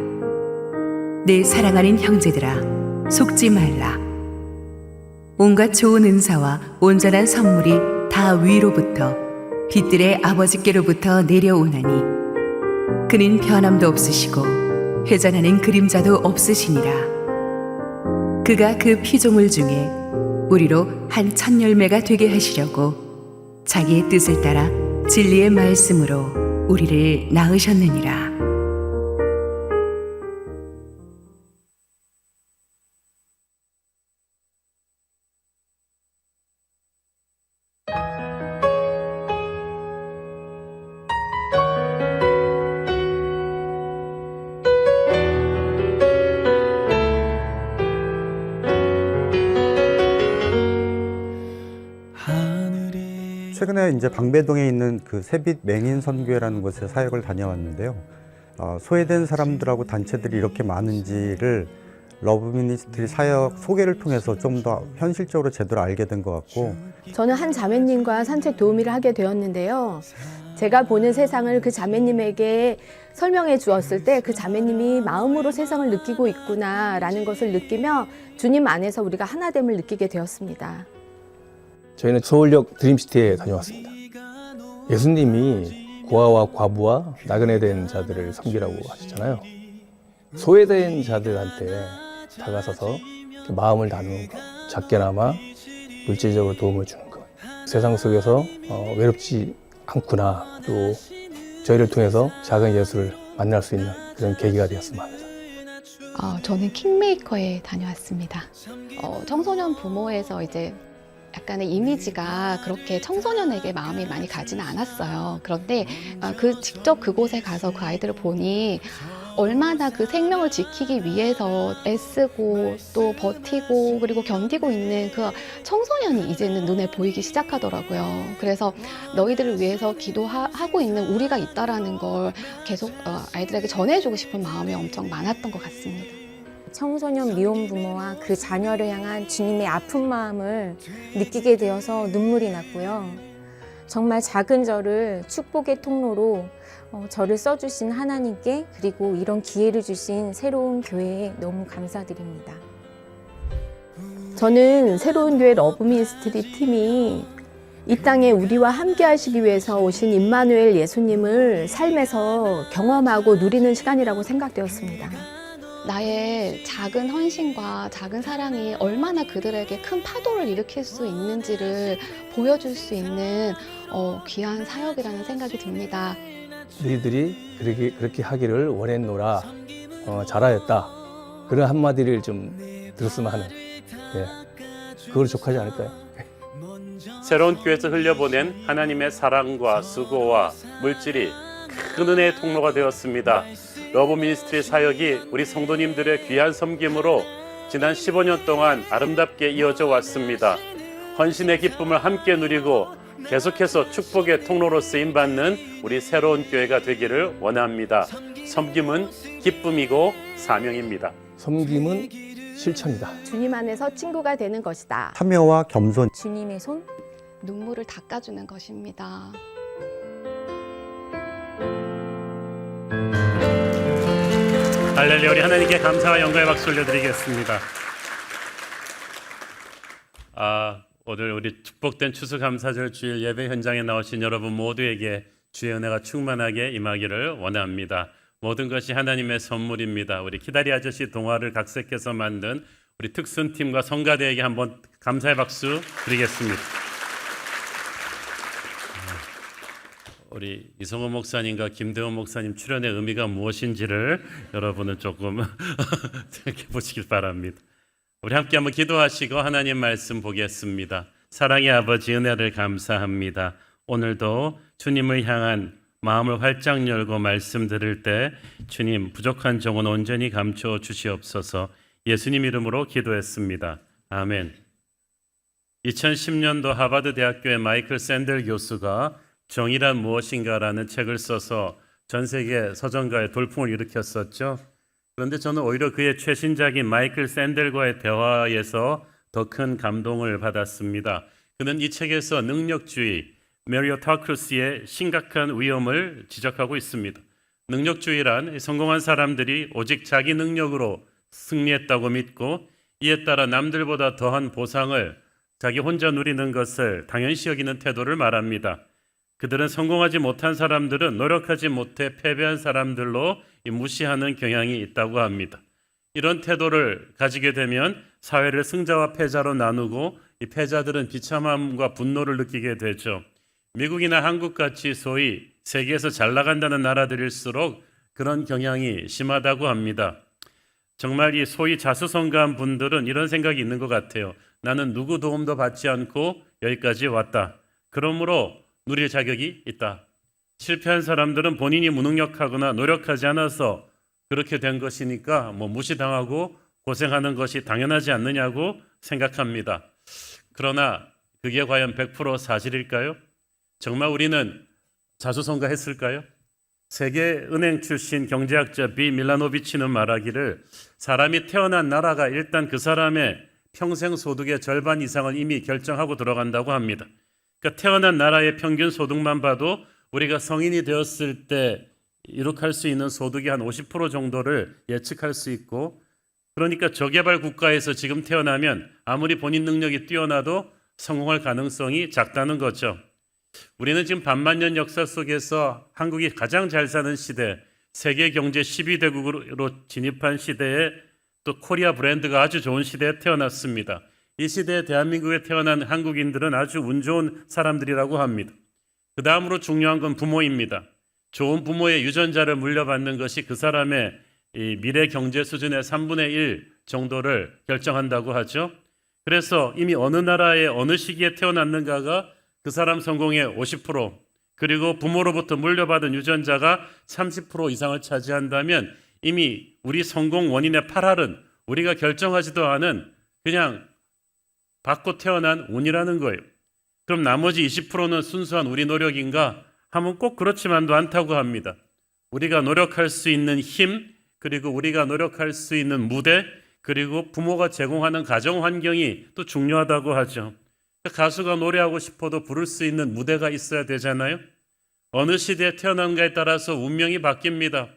내 사랑하는 형제들아, 속지 말라. 온갖 좋은 은사와 온전한 선물이 다 위로부터 빛들의 아버지께로부터 내려오나니 그는 변함도 없으시고 회전하는 그림자도 없으시니라. 그가 그 피조물 중에 우리로 한 첫 열매가 되게 하시려고 자기의 뜻을 따라 진리의 말씀으로 우리를 낳으셨느니라. 최근에 이제 방배동에 있는 그 새빛 맹인 선교회라는 곳에 사역을 다녀왔는데요. 소외된 사람들하고 단체들이 이렇게 많은지를 러브 미니스트리 사역 소개를 통해서 좀 더 현실적으로 제대로 알게 된 것 같고, 저는 한 자매님과 산책 도우미를 하게 되었는데요. 제가 보는 세상을 그 자매님에게 설명해 주었을 때 그 자매님이 마음으로 세상을 느끼고 있구나라는 것을 느끼며 주님 안에서 우리가 하나됨을 느끼게 되었습니다. 저희는 서울역 드림시티에 다녀왔습니다. 예수님이 고아와 과부와 나그네 된 자들을 섬기라고 하시잖아요. 소외된 자들한테 다가서서 마음을 나누는 것, 작게나마 물질적으로 도움을 주는 것, 세상 속에서 외롭지 않구나, 또 저희를 통해서 작은 예수를 만날 수 있는 그런 계기가 되었으면 합니다. 저는 킹메이커에 다녀왔습니다. 청소년 부모에서 이제 약간의 이미지가 그렇게 청소년에게 마음이 많이 가지는 않았어요. 그런데 직접 그곳에 가서 그 아이들을 보니 얼마나 그 생명을 지키기 위해서 애쓰고 또 버티고 그리고 견디고 있는 그 청소년이 이제는 눈에 보이기 시작하더라고요. 그래서 너희들을 위해서 기도하고 있는 우리가 있다라는 걸 계속 아이들에게 전해주고 싶은 마음이 엄청 많았던 것 같습니다. 청소년 미혼 부모와 그 자녀를 향한 주님의 아픈 마음을 느끼게 되어서 눈물이 났고요. 정말 작은 저를 축복의 통로로 저를 써주신 하나님께, 그리고 이런 기회를 주신 새로운 교회에 너무 감사드립니다. 저는 새로운 교회 러브 미니스트리 팀이 이 땅에 우리와 함께 하시기 위해서 오신 임마누엘 예수님을 삶에서 경험하고 누리는 시간이라고 생각되었습니다. 나의 작은 헌신과 작은 사랑이 얼마나 그들에게 큰 파도를 일으킬 수 있는지를 보여줄 수 있는 귀한 사역이라는 생각이 듭니다. 너희들이 그렇게 하기를 원했노라, 잘하였다, 그런 한마디를 좀 들었으면 하는, 그걸 족하지 않을까요? 새로운 교회에서 흘려보낸 하나님의 사랑과 수고와 물질이 큰 은혜의 통로가 되었습니다. 러브 미니스트리 사역이 우리 성도님들의 귀한 섬김으로 지난 15년 동안 아름답게 이어져 왔습니다. 헌신의 기쁨을 함께 누리고 계속해서 축복의 통로로 쓰임받는 우리 새로운 교회가 되기를 원합니다. 섬김은 기쁨이고 사명입니다. 섬김은 실천이다. 주님 안에서 친구가 되는 것이다. 참여와 겸손, 주님의 손, 눈물을 닦아주는 것입니다. 할렐루야. 우리 하나님께 감사와 영광의 박수 올려드리겠습니다. 오늘 우리 축복된 추수감사절 주일 예배 현장에 나오신 여러분 모두에게 주의 은혜가 충만하게 임하기를 원합니다. 모든 것이 하나님의 선물입니다. 우리 기다리 아저씨 동화를 각색해서 만든 우리 특선팀과 성가대에게 한번 감사의 박수 드리겠습니다. 우리 이성호 목사님과 김대원 목사님 출연의 의미가 무엇인지를 여러분은 조금 생각해 보시길 바랍니다. 우리 함께 한번 기도하시고 하나님 말씀 보겠습니다. 사랑의 아버지 은혜를 감사합니다. 오늘도 주님을 향한 마음을 활짝 열고 말씀 들을 때 주님 부족한 종은 온전히 감추어 주시옵소서. 예수님 이름으로 기도했습니다. 아멘. 2010년도 하버드 대학교의 마이클 샌델 교수가 정의란 무엇인가라는 책을 써서 전 세계 서점가에 돌풍을 일으켰었죠. 그런데 저는 오히려 그의 최신작인 마이클 샌델과의 대화에서 더 큰 감동을 받았습니다. 그는 이 책에서 능력주의, 메리토크라시의 심각한 위험을 지적하고 있습니다. 능력주의란 성공한 사람들이 오직 자기 능력으로 승리했다고 믿고 이에 따라 남들보다 더한 보상을 자기 혼자 누리는 것을 당연시 여기는 태도를 말합니다. 그들은 성공하지 못한 사람들은 노력하지 못해 패배한 사람들로 무시하는 경향이 있다고 합니다. 이런 태도를 가지게 되면 사회를 승자와 패자로 나누고 이 패자들은 비참함과 분노를 느끼게 되죠. 미국이나 한국같이 소위 세계에서 잘 나간다는 나라들일수록 그런 경향이 심하다고 합니다. 정말 이 소위 자수성가한 분들은 이런 생각이 있는 것 같아요. 나는 누구 도움도 받지 않고 여기까지 왔다. 그러므로 누릴 자격이 있다. 실패한 사람들은 본인이 무능력하거나 노력하지 않아서 그렇게 된 것이니까 무시당하고 고생하는 것이 당연하지 않느냐고 생각합니다. 그러나 그게 과연 100% 사실일까요? 정말 우리는 자수성가했을까요? 세계은행 출신 경제학자 비 밀라노비치는 말하기를 사람이 태어난 나라가 일단 그 사람의 평생 소득의 절반 이상을 이미 결정하고 들어간다고 합니다. 그러니까 태어난 나라의 평균 소득만 봐도 우리가 성인이 되었을 때 이룩할 수 있는 소득이 한 50% 정도를 예측할 수 있고, 그러니까 저개발 국가에서 지금 태어나면 아무리 본인 능력이 뛰어나도 성공할 가능성이 작다는 거죠. 우리는 지금 반만년 역사 속에서 한국이 가장 잘 사는 시대, 세계 경제 12대국으로 진입한 시대에 또 코리아 브랜드가 아주 좋은 시대에 태어났습니다. 이 시대에 대한민국에 태어난 한국인들은 아주 운 좋은 사람들이라고 합니다. 그 다음으로 중요한 건 부모입니다. 좋은 부모의 유전자를 물려받는 것이 그 사람의 이 미래 경제 수준의 3분의 1 정도를 결정한다고 하죠. 그래서 이미 어느 나라에 어느 시기에 태어났는가가 그 사람 성공의 50%, 그리고 부모로부터 물려받은 유전자가 30% 이상을 차지한다면 이미 우리 성공 원인의 8할은 우리가 결정하지도 않은 그냥 받고 태어난 운이라는 거예요. 그럼 나머지 20%는 순수한 우리 노력인가 하면 꼭 그렇지만도 않다고 합니다. 우리가 노력할 수 있는 힘, 그리고 우리가 노력할 수 있는 무대, 그리고 부모가 제공하는 가정 환경이 또 중요하다고 하죠. 가수가 노래하고 싶어도 부를 수 있는 무대가 있어야 되잖아요. 어느 시대에 태어난가에 따라서 운명이 바뀝니다.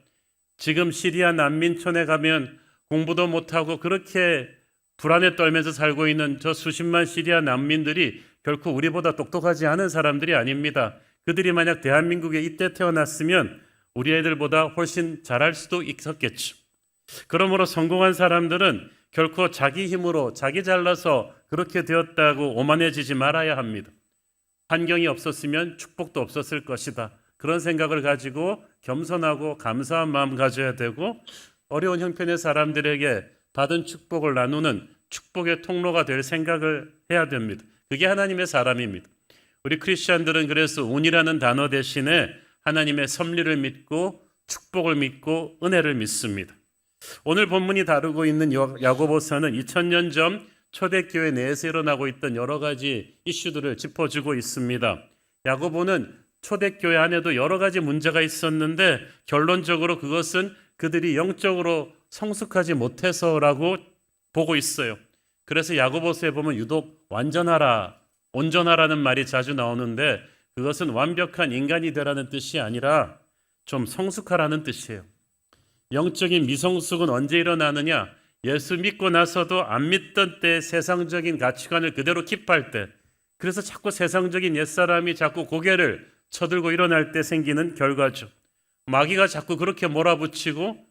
지금 시리아 난민촌에 가면 공부도 못하고 그렇게 불안에 떨면서 살고 있는 저 수십만 시리아 난민들이 결코 우리보다 똑똑하지 않은 사람들이 아닙니다. 그들이 만약 대한민국에 이때 태어났으면 우리 애들보다 훨씬 잘할 수도 있었겠죠. 그러므로 성공한 사람들은 결코 자기 힘으로 자기 잘나서 그렇게 되었다고 오만해지지 말아야 합니다. 환경이 없었으면 축복도 없었을 것이다. 그런 생각을 가지고 겸손하고 감사한 마음 가져야 되고, 어려운 형편의 사람들에게 받은 축복을 나누는 축복의 통로가 될 생각을 해야 됩니다. 그게 하나님의 사람입니다. 우리 크리스찬들은 그래서 운이라는 단어 대신에 하나님의 섭리를 믿고 축복을 믿고 은혜를 믿습니다. 오늘 본문이 다루고 있는 야고보서는 2000년 전 초대교회 내에서 일어나고 있던 여러 가지 이슈들을 짚어주고 있습니다. 야고보는 초대교회 안에도 여러 가지 문제가 있었는데 결론적으로 그것은 그들이 영적으로 성숙하지 못해서라고 보고 있어요. 그래서 야고보서에 보면 유독 완전하라, 온전하라는 말이 자주 나오는데 그것은 완벽한 인간이 되라는 뜻이 아니라 좀 성숙하라는 뜻이에요. 영적인 미성숙은 언제 일어나느냐? 예수 믿고 나서도 안 믿던 때 세상적인 가치관을 그대로 킵할 때, 그래서 자꾸 세상적인 옛사람이 자꾸 고개를 쳐들고 일어날 때 생기는 결과죠. 마귀가 자꾸 그렇게 몰아붙이고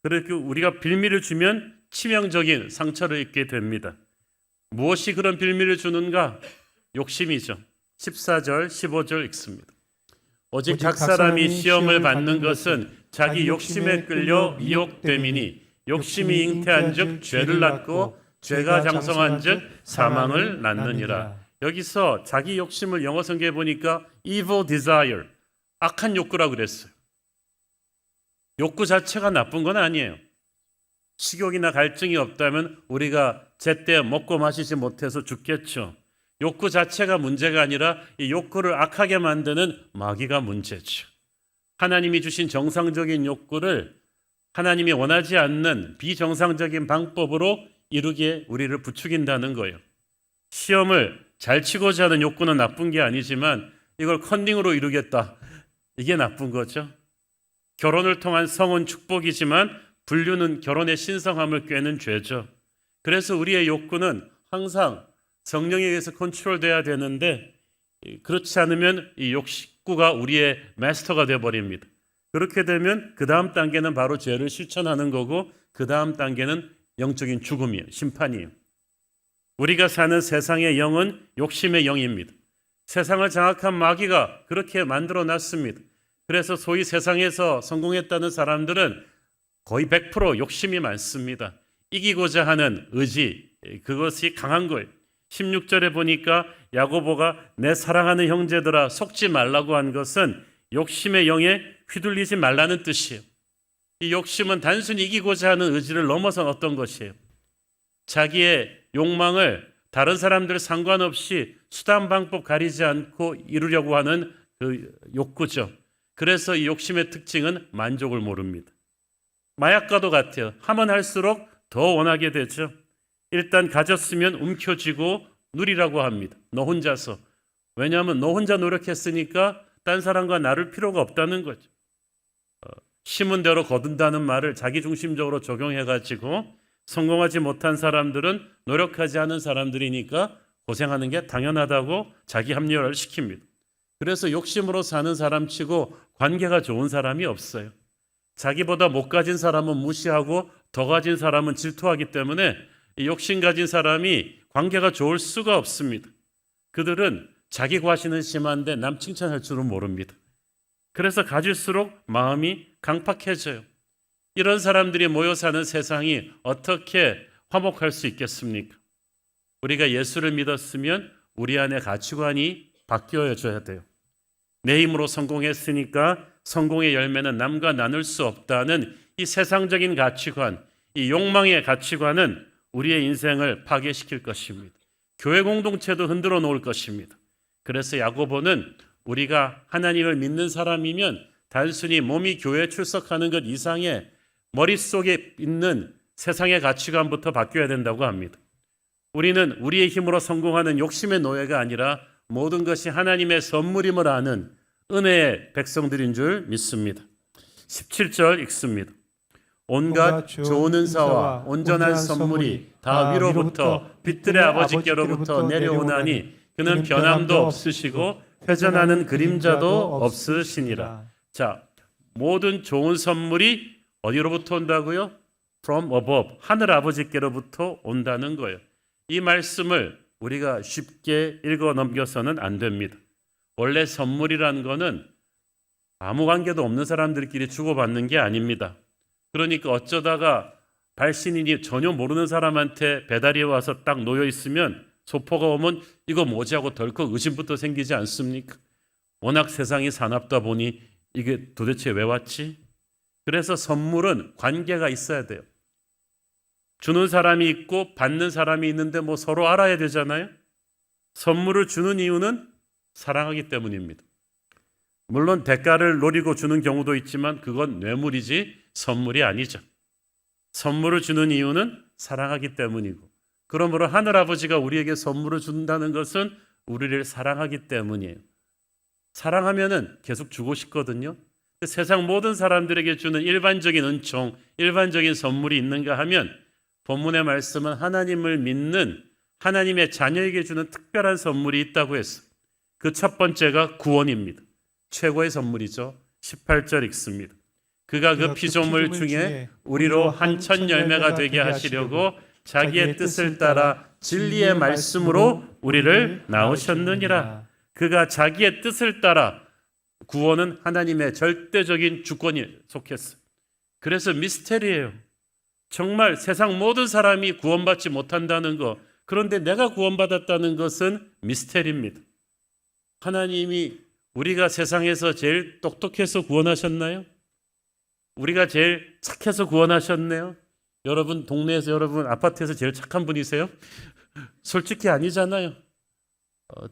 그렇게 우리가 빌미를 주면 치명적인 상처를 입게 됩니다. 무엇이 그런 빌미를 주는가? 욕심이죠. 14절, 15절 읽습니다. 오직 각 사람이 시험을 받는 것은 자기 욕심에 끌려 미혹됨이니 욕심이 잉태한 즉 죄를 낳고 죄가 장성한 즉 사망을 낳느니라. 여기서 자기 욕심을 영어 성경에 보니까 evil desire, 악한 욕구라고 그랬어요. 욕구 자체가 나쁜 건 아니에요. 식욕이나 갈증이 없다면 우리가 제때 먹고 마시지 못해서 죽겠죠. 욕구 자체가 문제가 아니라 이 욕구를 악하게 만드는 마귀가 문제죠. 하나님이 주신 정상적인 욕구를 하나님이 원하지 않는 비정상적인 방법으로 이루기에 우리를 부추긴다는 거예요. 시험을 잘 치고자 하는 욕구는 나쁜 게 아니지만 이걸 컨닝으로 이루겠다. 이게 나쁜 거죠. 결혼을 통한 성은 축복이지만 불륜은 결혼의 신성함을 꿰는 죄죠. 그래서 우리의 욕구는 항상 성령에 의해서 컨트롤돼야 되는데 그렇지 않으면 이 욕구가 우리의 마스터가 되어버립니다. 그렇게 되면 그 다음 단계는 바로 죄를 실천하는 거고 그 다음 단계는 영적인 죽음이에요. 심판이에요. 우리가 사는 세상의 영은 욕심의 영입니다. 세상을 장악한 마귀가 그렇게 만들어 놨습니다. 그래서 소위 세상에서 성공했다는 사람들은 거의 100% 욕심이 많습니다. 이기고자 하는 의지, 그것이 강한 거예요. 16절에 보니까 야고보가 내 사랑하는 형제들아 속지 말라고 한 것은 욕심의 영에 휘둘리지 말라는 뜻이에요. 이 욕심은 단순히 이기고자 하는 의지를 넘어선 어떤 것이에요. 자기의 욕망을 다른 사람들 상관없이 수단 방법 가리지 않고 이루려고 하는 그 욕구죠. 그래서 이 욕심의 특징은 만족을 모릅니다. 마약과도 같아요. 하면 할수록 더 원하게 되죠. 일단 가졌으면 움켜쥐고 누리라고 합니다. 너 혼자서. 왜냐하면 너 혼자 노력했으니까 딴 사람과 나를 필요가 없다는 거죠. 심은 대로 거둔다는 말을 자기중심적으로 적용해가지고 성공하지 못한 사람들은 노력하지 않은 사람들이니까 고생하는 게 당연하다고 자기 합리화를 시킵니다. 그래서 욕심으로 사는 사람치고 관계가 좋은 사람이 없어요. 자기보다 못 가진 사람은 무시하고 더 가진 사람은 질투하기 때문에 욕심 가진 사람이 관계가 좋을 수가 없습니다. 그들은 자기 과시는 심한데 남 칭찬할 줄은 모릅니다. 그래서 가질수록 마음이 강팍해져요. 이런 사람들이 모여 사는 세상이 어떻게 화목할 수 있겠습니까? 우리가 예수를 믿었으면 우리 안에 가치관이 바뀌어져야 돼요. 내 힘으로 성공했으니까 성공의 열매는 남과 나눌 수 없다는 이 세상적인 가치관, 이 욕망의 가치관은 우리의 인생을 파괴시킬 것입니다. 교회 공동체도 흔들어 놓을 것입니다. 그래서 야고보는 우리가 하나님을 믿는 사람이면 단순히 몸이 교회에 출석하는 것 이상의 머릿속에 있는 세상의 가치관부터 바뀌어야 된다고 합니다. 우리는 우리의 힘으로 성공하는 욕심의 노예가 아니라 모든 것이 하나님의 선물임을 아는 은혜의 백성들인 줄 믿습니다. 17절 읽습니다. 온갖 좋은 은사와 온전한 선물이 다 위로부터 빛들의 아버지께로부터 내려오나니 그는 변함도 없으시고 회전하는 그림자도 없으시니라. 자, 모든 좋은 선물이 어디로부터 온다고요? From above, 하늘 아버지께로부터 온다는 거예요. 이 말씀을 우리가 쉽게 읽어 넘겨서는 안 됩니다. 원래 선물이란 거는 아무 관계도 없는 사람들끼리 주고받는 게 아닙니다. 그러니까 어쩌다가 발신인이 전혀 모르는 사람한테 배달이 와서 딱 놓여 있으면 소포가 오면 이거 뭐지 하고 덜컥 의심부터 생기지 않습니까? 워낙 세상이 사납다 보니 이게 도대체 왜 왔지? 그래서 선물은 관계가 있어야 돼요. 주는 사람이 있고 받는 사람이 있는데 뭐 서로 알아야 되잖아요. 선물을 주는 이유는 사랑하기 때문입니다. 물론 대가를 노리고 주는 경우도 있지만 그건 뇌물이지 선물이 아니죠. 선물을 주는 이유는 사랑하기 때문이고, 그러므로 하늘아버지가 우리에게 선물을 준다는 것은 우리를 사랑하기 때문이에요. 사랑하면은 계속 주고 싶거든요. 세상 모든 사람들에게 주는 일반적인 은총, 일반적인 선물이 있는가 하면 본문의 말씀은 하나님을 믿는 하나님의 자녀에게 주는 특별한 선물이 있다고 했어요. 그 첫 번째가 구원입니다. 최고의 선물이죠. 18절 읽습니다. 그가 그 피조물 중에 우리로 한 천 열매가 되게 하시려고 자기의 뜻을 따라 진리의 말씀으로 우리를 낳으셨느니라. 그가 자기의 뜻을 따라, 구원은 하나님의 절대적인 주권이 속했어요. 그래서 미스테리예요. 정말 세상 모든 사람이 구원받지 못한다는 거, 그런데 내가 구원받았다는 것은 미스테리입니다. 하나님이 우리가 세상에서 제일 똑똑해서 구원하셨나요? 우리가 제일 착해서 구원하셨네요? 여러분 동네에서 여러분 아파트에서 제일 착한 분이세요? 솔직히 아니잖아요.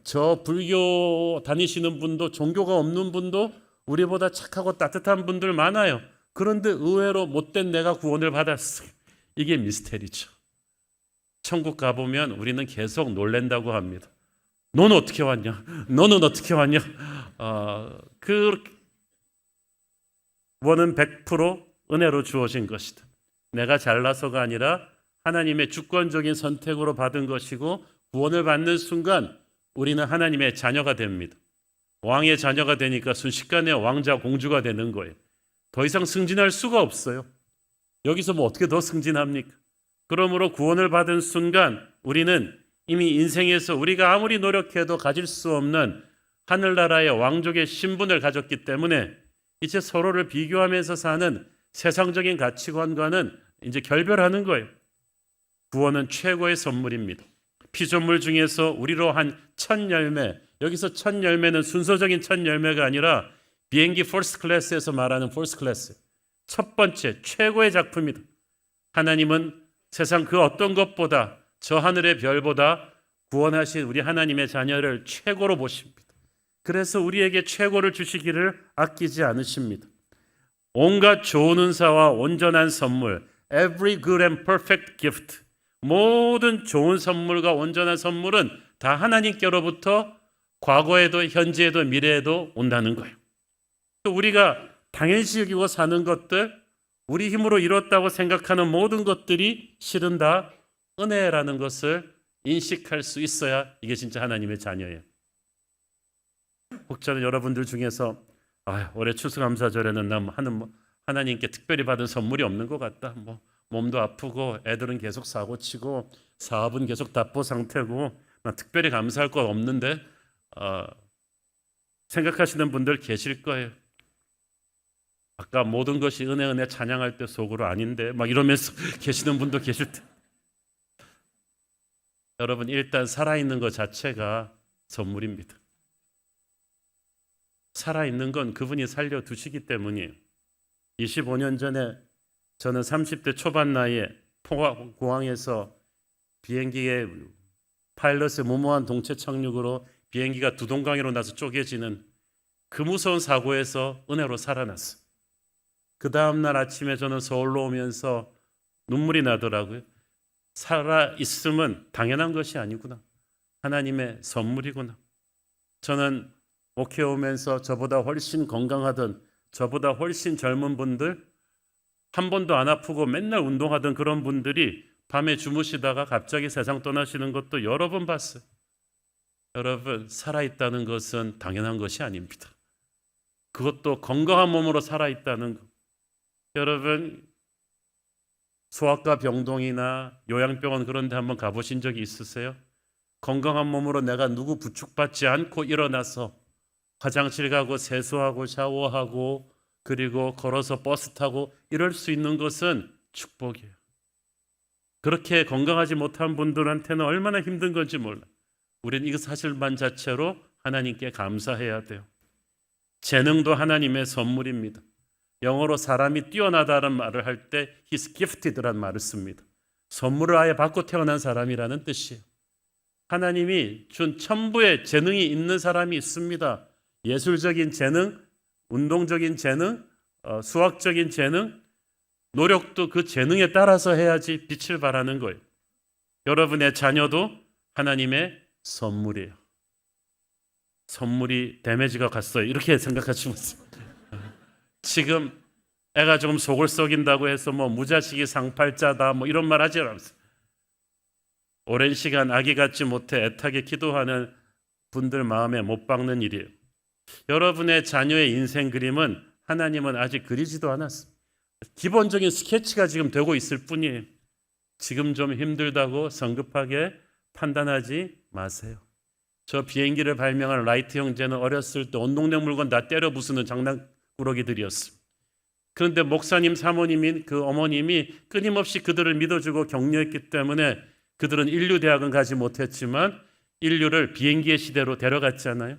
저 불교 다니시는 분도 종교가 없는 분도 우리보다 착하고 따뜻한 분들 많아요. 그런데 의외로 못된 내가 구원을 받았어요. 이게 미스테리죠. 천국 가보면 우리는 계속 놀랜다고 합니다. 너는 어떻게 왔냐? 너는 어떻게 왔냐? 그 구원은 100% 은혜로 주어진 것이다. 내가 잘나서가 아니라 하나님의 주권적인 선택으로 받은 것이고 구원을 받는 순간 우리는 하나님의 자녀가 됩니다. 왕의 자녀가 되니까 순식간에 왕자 공주가 되는 거예요. 더 이상 승진할 수가 없어요. 여기서 뭐 어떻게 더 승진합니까? 그러므로 구원을 받은 순간 우리는 이미 인생에서 우리가 아무리 노력해도 가질 수 없는 하늘나라의 왕족의 신분을 가졌기 때문에 이제 서로를 비교하면서 사는 세상적인 가치관과는 이제 결별하는 거예요. 구원은 최고의 선물입니다. 피조물 중에서 우리로 한 첫 열매, 여기서 첫 열매는 순서적인 첫 열매가 아니라 비행기 퍼스트 클래스에서 말하는 퍼스트 클래스, 첫 번째 최고의 작품이다. 하나님은 세상 그 어떤 것보다 저 하늘의 별보다 구원하신 우리 하나님의 자녀를 최고로 보십니다. 그래서 우리에게 최고를 주시기를 아끼지 않으십니다. 온갖 좋은 은사와 온전한 선물, every good and perfect gift, 모든 좋은 선물과 온전한 선물은 다 하나님께로부터 과거에도 현재에도 미래에도 온다는 거예요. 또 우리가 당연시 여기고 사는 것들, 우리 힘으로 이뤘다고 생각하는 모든 것들이 실은 다 은혜라는 것을 인식할 수 있어야 이게 진짜 하나님의 자녀예요. 혹자는 여러분들 중에서 올해 추수감사절에는 난 하나님께 특별히 받은 선물이 없는 것 같다. 몸도 아프고 애들은 계속 사고치고 사업은 계속 답보 상태고 난 특별히 감사할 것 없는데 생각하시는 분들 계실 거예요. 아까 모든 것이 은혜 찬양할 때 속으로 아닌데 막 이러면서 계시는 분도 계실 때. 여러분 일단 살아있는 것 자체가 선물입니다. 살아있는 건 그분이 살려두시기 때문이에요. 25년 전에 저는 30대 초반 나이에 포항공항에서 비행기의 파일럿의 무모한 동체 착륙으로 비행기가 두동강으로 나서 쪼개지는 그 무서운 사고에서 은혜로 살아났어요. 그 다음날 아침에 저는 서울로 오면서 눈물이 나더라고요. 살아있음은 당연한 것이 아니구나. 하나님의 선물이구나. 저는 목회 오면서 저보다 훨씬 건강하던, 저보다 훨씬 젊은 분들, 한 번도 안 아프고 맨날 운동하던 그런 분들이 밤에 주무시다가 갑자기 세상 떠나시는 것도 여러 번 봤어요. 여러분, 살아있다는 것은 당연한 것이 아닙니다. 그것도 건강한 몸으로 살아있다는 것. 여러분, 소아과 병동이나 요양병원 그런 데 한번 가보신 적이 있으세요? 건강한 몸으로 내가 누구 부축받지 않고 일어나서 화장실 가고 세수하고 샤워하고 그리고 걸어서 버스 타고 이럴 수 있는 것은 축복이에요. 그렇게 건강하지 못한 분들한테는 얼마나 힘든 건지 몰라요. 우리는 이 사실만 자체로 하나님께 감사해야 돼요. 재능도 하나님의 선물입니다. 영어로 사람이 뛰어나다는 말을 할 때 He's gifted라는 말을 씁니다. 선물을 아예 받고 태어난 사람이라는 뜻이에요. 하나님이 준 천부의 재능이 있는 사람이 있습니다. 예술적인 재능, 운동적인 재능, 수학적인 재능, 노력도 그 재능에 따라서 해야지 빛을 발하는 거예요. 여러분의 자녀도 하나님의 선물이에요. 선물이 데미지가 갔어요. 이렇게 생각하시면 돼요. 지금 애가 조금 속을 썩인다고 해서 무자식이 상팔자다 이런 말 하지 않으세요. 오랜 시간 아기 갖지 못해 애타게 기도하는 분들 마음에 못 박는 일이에요. 여러분의 자녀의 인생 그림은 하나님은 아직 그리지도 않았습니다. 기본적인 스케치가 지금 되고 있을 뿐이에요. 지금 좀 힘들다고 성급하게 판단하지 마세요. 저 비행기를 발명한 라이트 형제는 어렸을 때 온 동네 물건 다 때려 부수는 장난꾸러기들이었습니다. 그런데 목사님 사모님인 그 어머님이 끊임없이 그들을 믿어주고 격려했기 때문에 그들은 인류 대학은 가지 못했지만 인류를 비행기의 시대로 데려갔잖아요.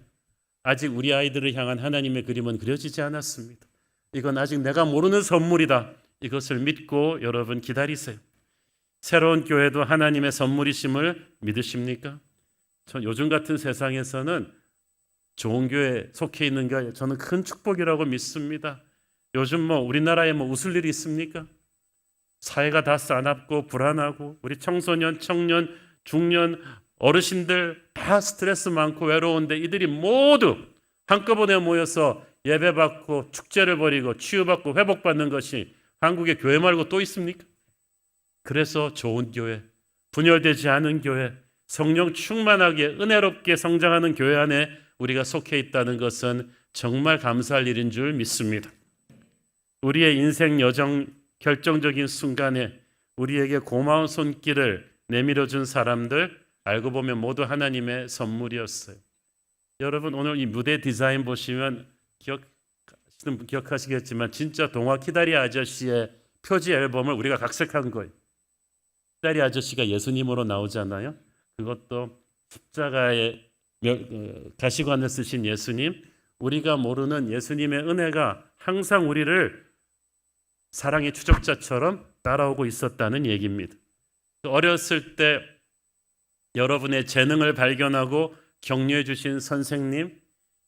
아직 우리 아이들을 향한 하나님의 그림은 그려지지 않았습니다. 이건 아직 내가 모르는 선물이다. 이것을 믿고 여러분 기다리세요. 새로운 교회도 하나님의 선물이심을 믿으십니까? 전 요즘 같은 세상에서는 좋은 교회에 속해 있는 게 저는 큰 축복이라고 믿습니다. 요즘 우리나라에 웃을 일이 있습니까? 사회가 다 싸납고 불안하고 우리 청소년, 청년, 중년, 어르신들 다 스트레스 많고 외로운데 이들이 모두 한꺼번에 모여서 예배받고 축제를 벌이고 치유받고 회복받는 것이 한국의 교회 말고 또 있습니까? 그래서 좋은 교회, 분열되지 않은 교회, 성령 충만하게 은혜롭게 성장하는 교회 안에 우리가 속해 있다는 것은 정말 감사할 일인 줄 믿습니다. 우리의 인생 여정 결정적인 순간에 우리에게 고마운 손길을 내밀어준 사람들 알고 보면 모두 하나님의 선물이었어요. 여러분 오늘 이 무대 디자인 보시면 기억하시겠지만 진짜 동화 키다리 아저씨의 표지 앨범을 우리가 각색한 거예요. 키다리 아저씨가 예수님으로 나오잖아요. 그것도 십자가에 가시관을 쓰신 예수님, 우리가 모르는 예수님의 은혜가 항상 우리를 사랑의 추적자처럼 따라오고 있었다는 얘기입니다. 어렸을 때 여러분의 재능을 발견하고 격려해 주신 선생님,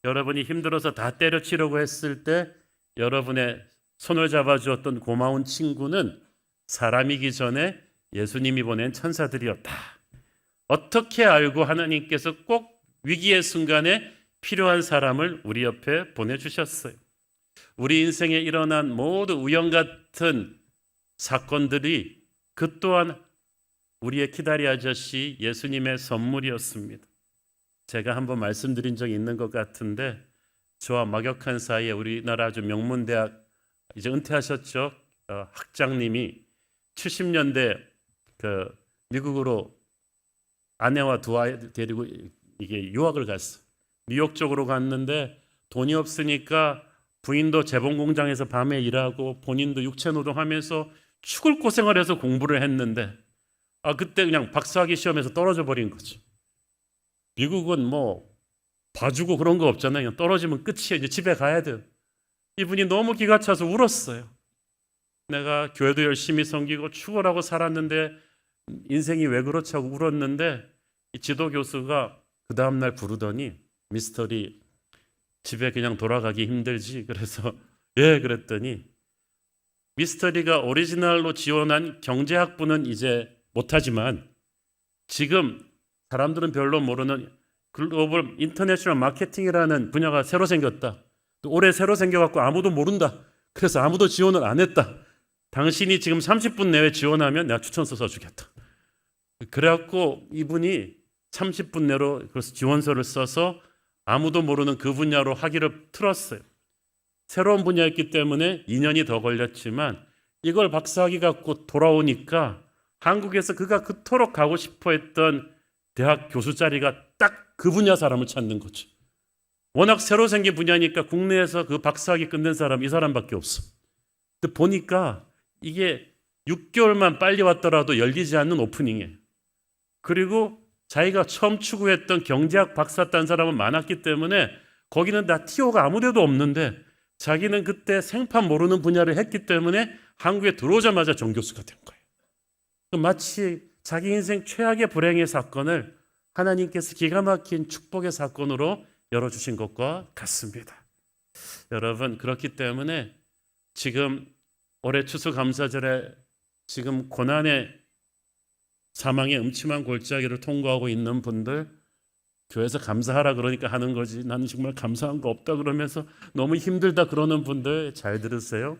여러분이 힘들어서 다 때려치려고 했을 때 여러분의 손을 잡아주었던 고마운 친구는 사람이기 전에 예수님이 보낸 천사들이었다. 어떻게 알고 하나님께서 꼭 위기의 순간에 필요한 사람을 우리 옆에 보내주셨어요. 우리 인생에 일어난 모두 우연 같은 사건들이 그 또한 우리의 키다리 아저씨 예수님의 선물이었습니다. 제가 한번 말씀드린 적이 있는 것 같은데 저와 막역한 사이에 우리나라 아주 명문대학 이제 은퇴하셨죠. 학장님이 70년대 미국으로 아내와 두 아이 데리고 이게 유학을 갔어. 뉴욕 쪽으로 갔는데 돈이 없으니까 부인도 재봉 공장에서 밤에 일하고 본인도 육체 노동하면서 죽을 고생을 해서 공부를 했는데 그때 그냥 박사학위 시험에서 떨어져 버린 거죠. 미국은 봐주고 그런 거 없잖아요. 그냥 떨어지면 끝이에요. 이제 집에 가야 돼요. 이분이 너무 기가 차서 울었어요. 내가 교회도 열심히 섬기고 축원하고 살았는데 인생이 왜 그렇지 하고 울었는데 이 지도 교수가 그 다음날 부르더니 미스터리 집에 그냥 돌아가기 힘들지. 그래서 예 그랬더니 미스터리가 오리지널로 지원한 경제학부는 이제 못하지만 지금 사람들은 별로 모르는 글로벌 인터내셔널 마케팅이라는 분야가 새로 생겼다. 또 올해 새로 생겨갖고 아무도 모른다. 그래서 아무도 지원을 안 했다. 당신이 지금 30분 내에 지원하면 내가 추천서 써주겠다. 그래갖고 이분이 30분 내로 그래서 지원서를 써서 아무도 모르는 그 분야로 학위를 틀었어요. 새로운 분야였기 때문에 2년이 더 걸렸지만 이걸 박사학위 갖고 돌아오니까 한국에서 그가 그토록 가고 싶어 했던 대학 교수 자리가 딱 그 분야 사람을 찾는 거죠. 워낙 새로 생긴 분야니까 국내에서 그 박사학위 끝낸 사람 이 사람밖에 없어. 근데 보니까 이게 6개월만 빨리 왔더라도 열리지 않는 오프닝이에요. 그리고 자기가 처음 추구했던 경제학 박사 딴 사람은 많았기 때문에 거기는 다 TO가 아무 데도 없는데 자기는 그때 생판 모르는 분야를 했기 때문에 한국에 들어오자마자 정교수가 된 거예요. 마치 자기 인생 최악의 불행의 사건을 하나님께서 기가 막힌 축복의 사건으로 열어주신 것과 같습니다. 여러분 그렇기 때문에 지금 올해 추수감사절에 지금 고난의 사망의 음침한 골짜기를 통과하고 있는 분들 교회에서 감사하라 그러니까 하는 거지 나는 정말 감사한 거 없다 그러면서 너무 힘들다 그러는 분들 잘 들으세요.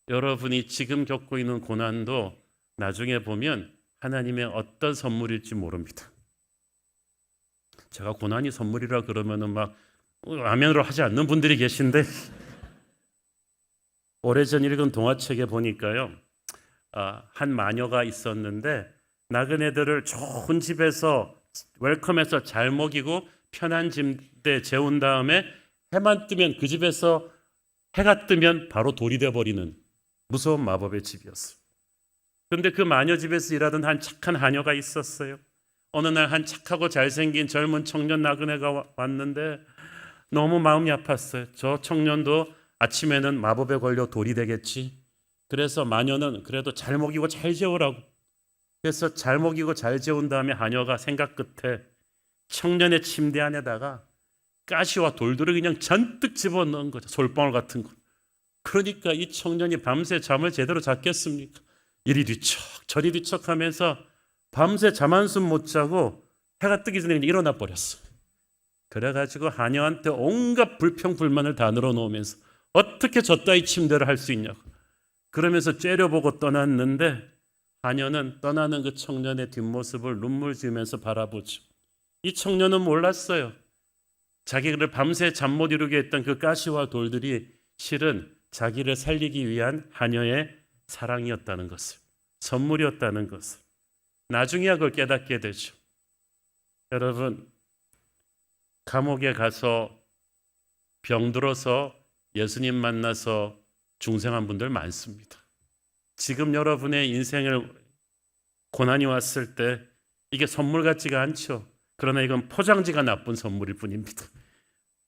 여러분이 지금 겪고 있는 고난도 나중에 보면 하나님의 어떤 선물일지 모릅니다. 제가 고난이 선물이라 그러면은 막 아멘으로 하지 않는 분들이 계신데 오래전 읽은 동화책에 보니까요 한 마녀가 있었는데 나그네들을 좋은 집에서 웰컴해서 잘 먹이고 편한 침대에 재운 다음에 해만 뜨면 그 집에서 해가 뜨면 바로 돌이 돼버리는 무서운 마법의 집이었어요. 그런데 그 마녀 집에서 일하던 한 착한 하녀가 있었어요. 어느 날 한 착하고 잘생긴 젊은 청년 나그네가 왔는데 너무 마음이 아팠어요. 저 청년도 아침에는 마법에 걸려 돌이 되겠지. 그래서 마녀는 그래도 잘 먹이고 잘 재우라고. 그래서 잘 먹이고 잘 재운 다음에 하녀가 생각 끝에 청년의 침대 안에다가 가시와 돌들을 그냥 잔뜩 집어넣은 거죠. 솔방울 같은 거. 그러니까 이 청년이 밤새 잠을 제대로 잤겠습니까? 이리 뒤척 저리 뒤척 하면서 밤새 잠 한숨 못 자고 해가 뜨기 전에 일어나 버렸어. 그래가지고 하녀한테 온갖 불평불만을 다 늘어놓으면서 어떻게 저 따위 침대를 할 수 있냐고 그러면서 째려보고 떠났는데, 하녀는 떠나는 그 청년의 뒷모습을 눈물 지으면서 바라보죠. 이 청년은 몰랐어요. 자기를 밤새 잠 못 이루게 했던 그 가시와 돌들이 실은 자기를 살리기 위한 하녀의 사랑이었다는 것을, 선물이었다는 것을. 나중에야 그걸 깨닫게 되죠. 여러분, 감옥에 가서 병들어서 예수님 만나서 중생한 분들 많습니다. 지금 여러분의 인생을 고난이 왔을 때 이게 선물 같지가 않죠. 그러나 이건 포장지가 나쁜 선물일 뿐입니다.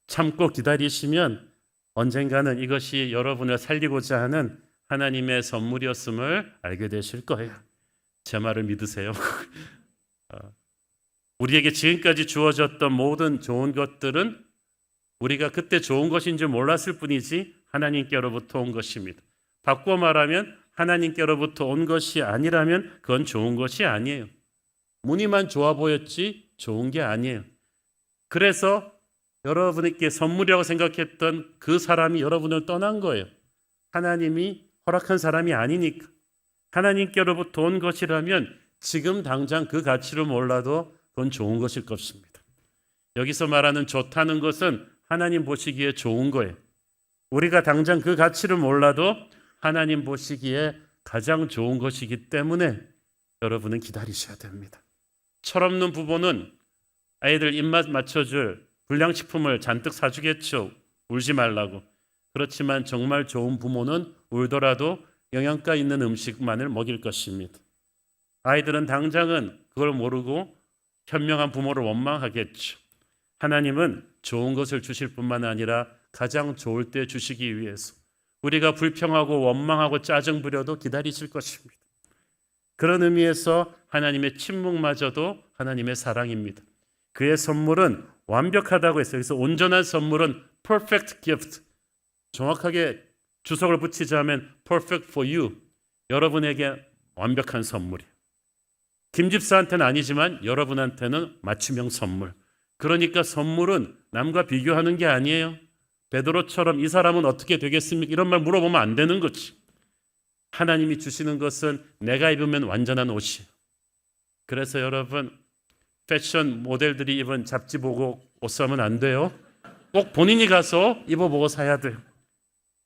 참고 기다리시면 언젠가는 이것이 여러분을 살리고자 하는 하나님의 선물이었음을 알게 되실 거예요. 제 말을 믿으세요. 우리에게 지금까지 주어졌던 모든 좋은 것들은 우리가 그때 좋은 것인 줄 몰랐을 뿐이지 하나님께로부터 온 것입니다. 바꿔 말하면 하나님께로부터 온 것이 아니라면 그건 좋은 것이 아니에요. 무늬만 좋아 보였지 좋은 게 아니에요. 그래서 여러분에게 선물이라고 생각했던 그 사람이 여러분을 떠난 거예요. 하나님이 허락한 사람이 아니니까. 하나님께로부터 온 것이라면 지금 당장 그 가치를 몰라도 그건 좋은 것일 것입니다. 여기서 말하는 좋다는 것은 하나님 보시기에 좋은 거예요. 우리가 당장 그 가치를 몰라도 하나님 보시기에 가장 좋은 것이기 때문에 여러분은 기다리셔야 됩니다. 철없는 부모는 아이들 입맛 맞춰줄 불량식품을 잔뜩 사주겠죠. 울지 말라고. 그렇지만 정말 좋은 부모는 울더라도 영양가 있는 음식만을 먹일 것입니다. 아이들은 당장은 그걸 모르고 현명한 부모를 원망하겠죠. 하나님은 좋은 것을 주실 뿐만 아니라 가장 좋을 때 주시기 위해서 우리가 불평하고 원망하고 짜증 부려도 기다리실 것입니다. 그런 의미에서 하나님의 침묵마저도 하나님의 사랑입니다. 그의 선물은 완벽하다고 했어요. 그래서 온전한 선물은 perfect gift. 정확하게 주석을 붙이자면 perfect for you. 여러분에게 완벽한 선물이에요. 김 집사한테는 아니지만 여러분한테는 맞춤형 선물. 그러니까 선물은 남과 비교하는 게 아니에요. 베드로처럼 이 사람은 어떻게 되겠습니까? 이런 말 물어보면 안 되는 거지. 하나님이 주시는 것은 내가 입으면 완전한 옷이에요. 그래서 여러분, 패션 모델들이 입은 잡지 보고 옷 사면 안 돼요. 꼭 본인이 가서 입어보고 사야 돼요.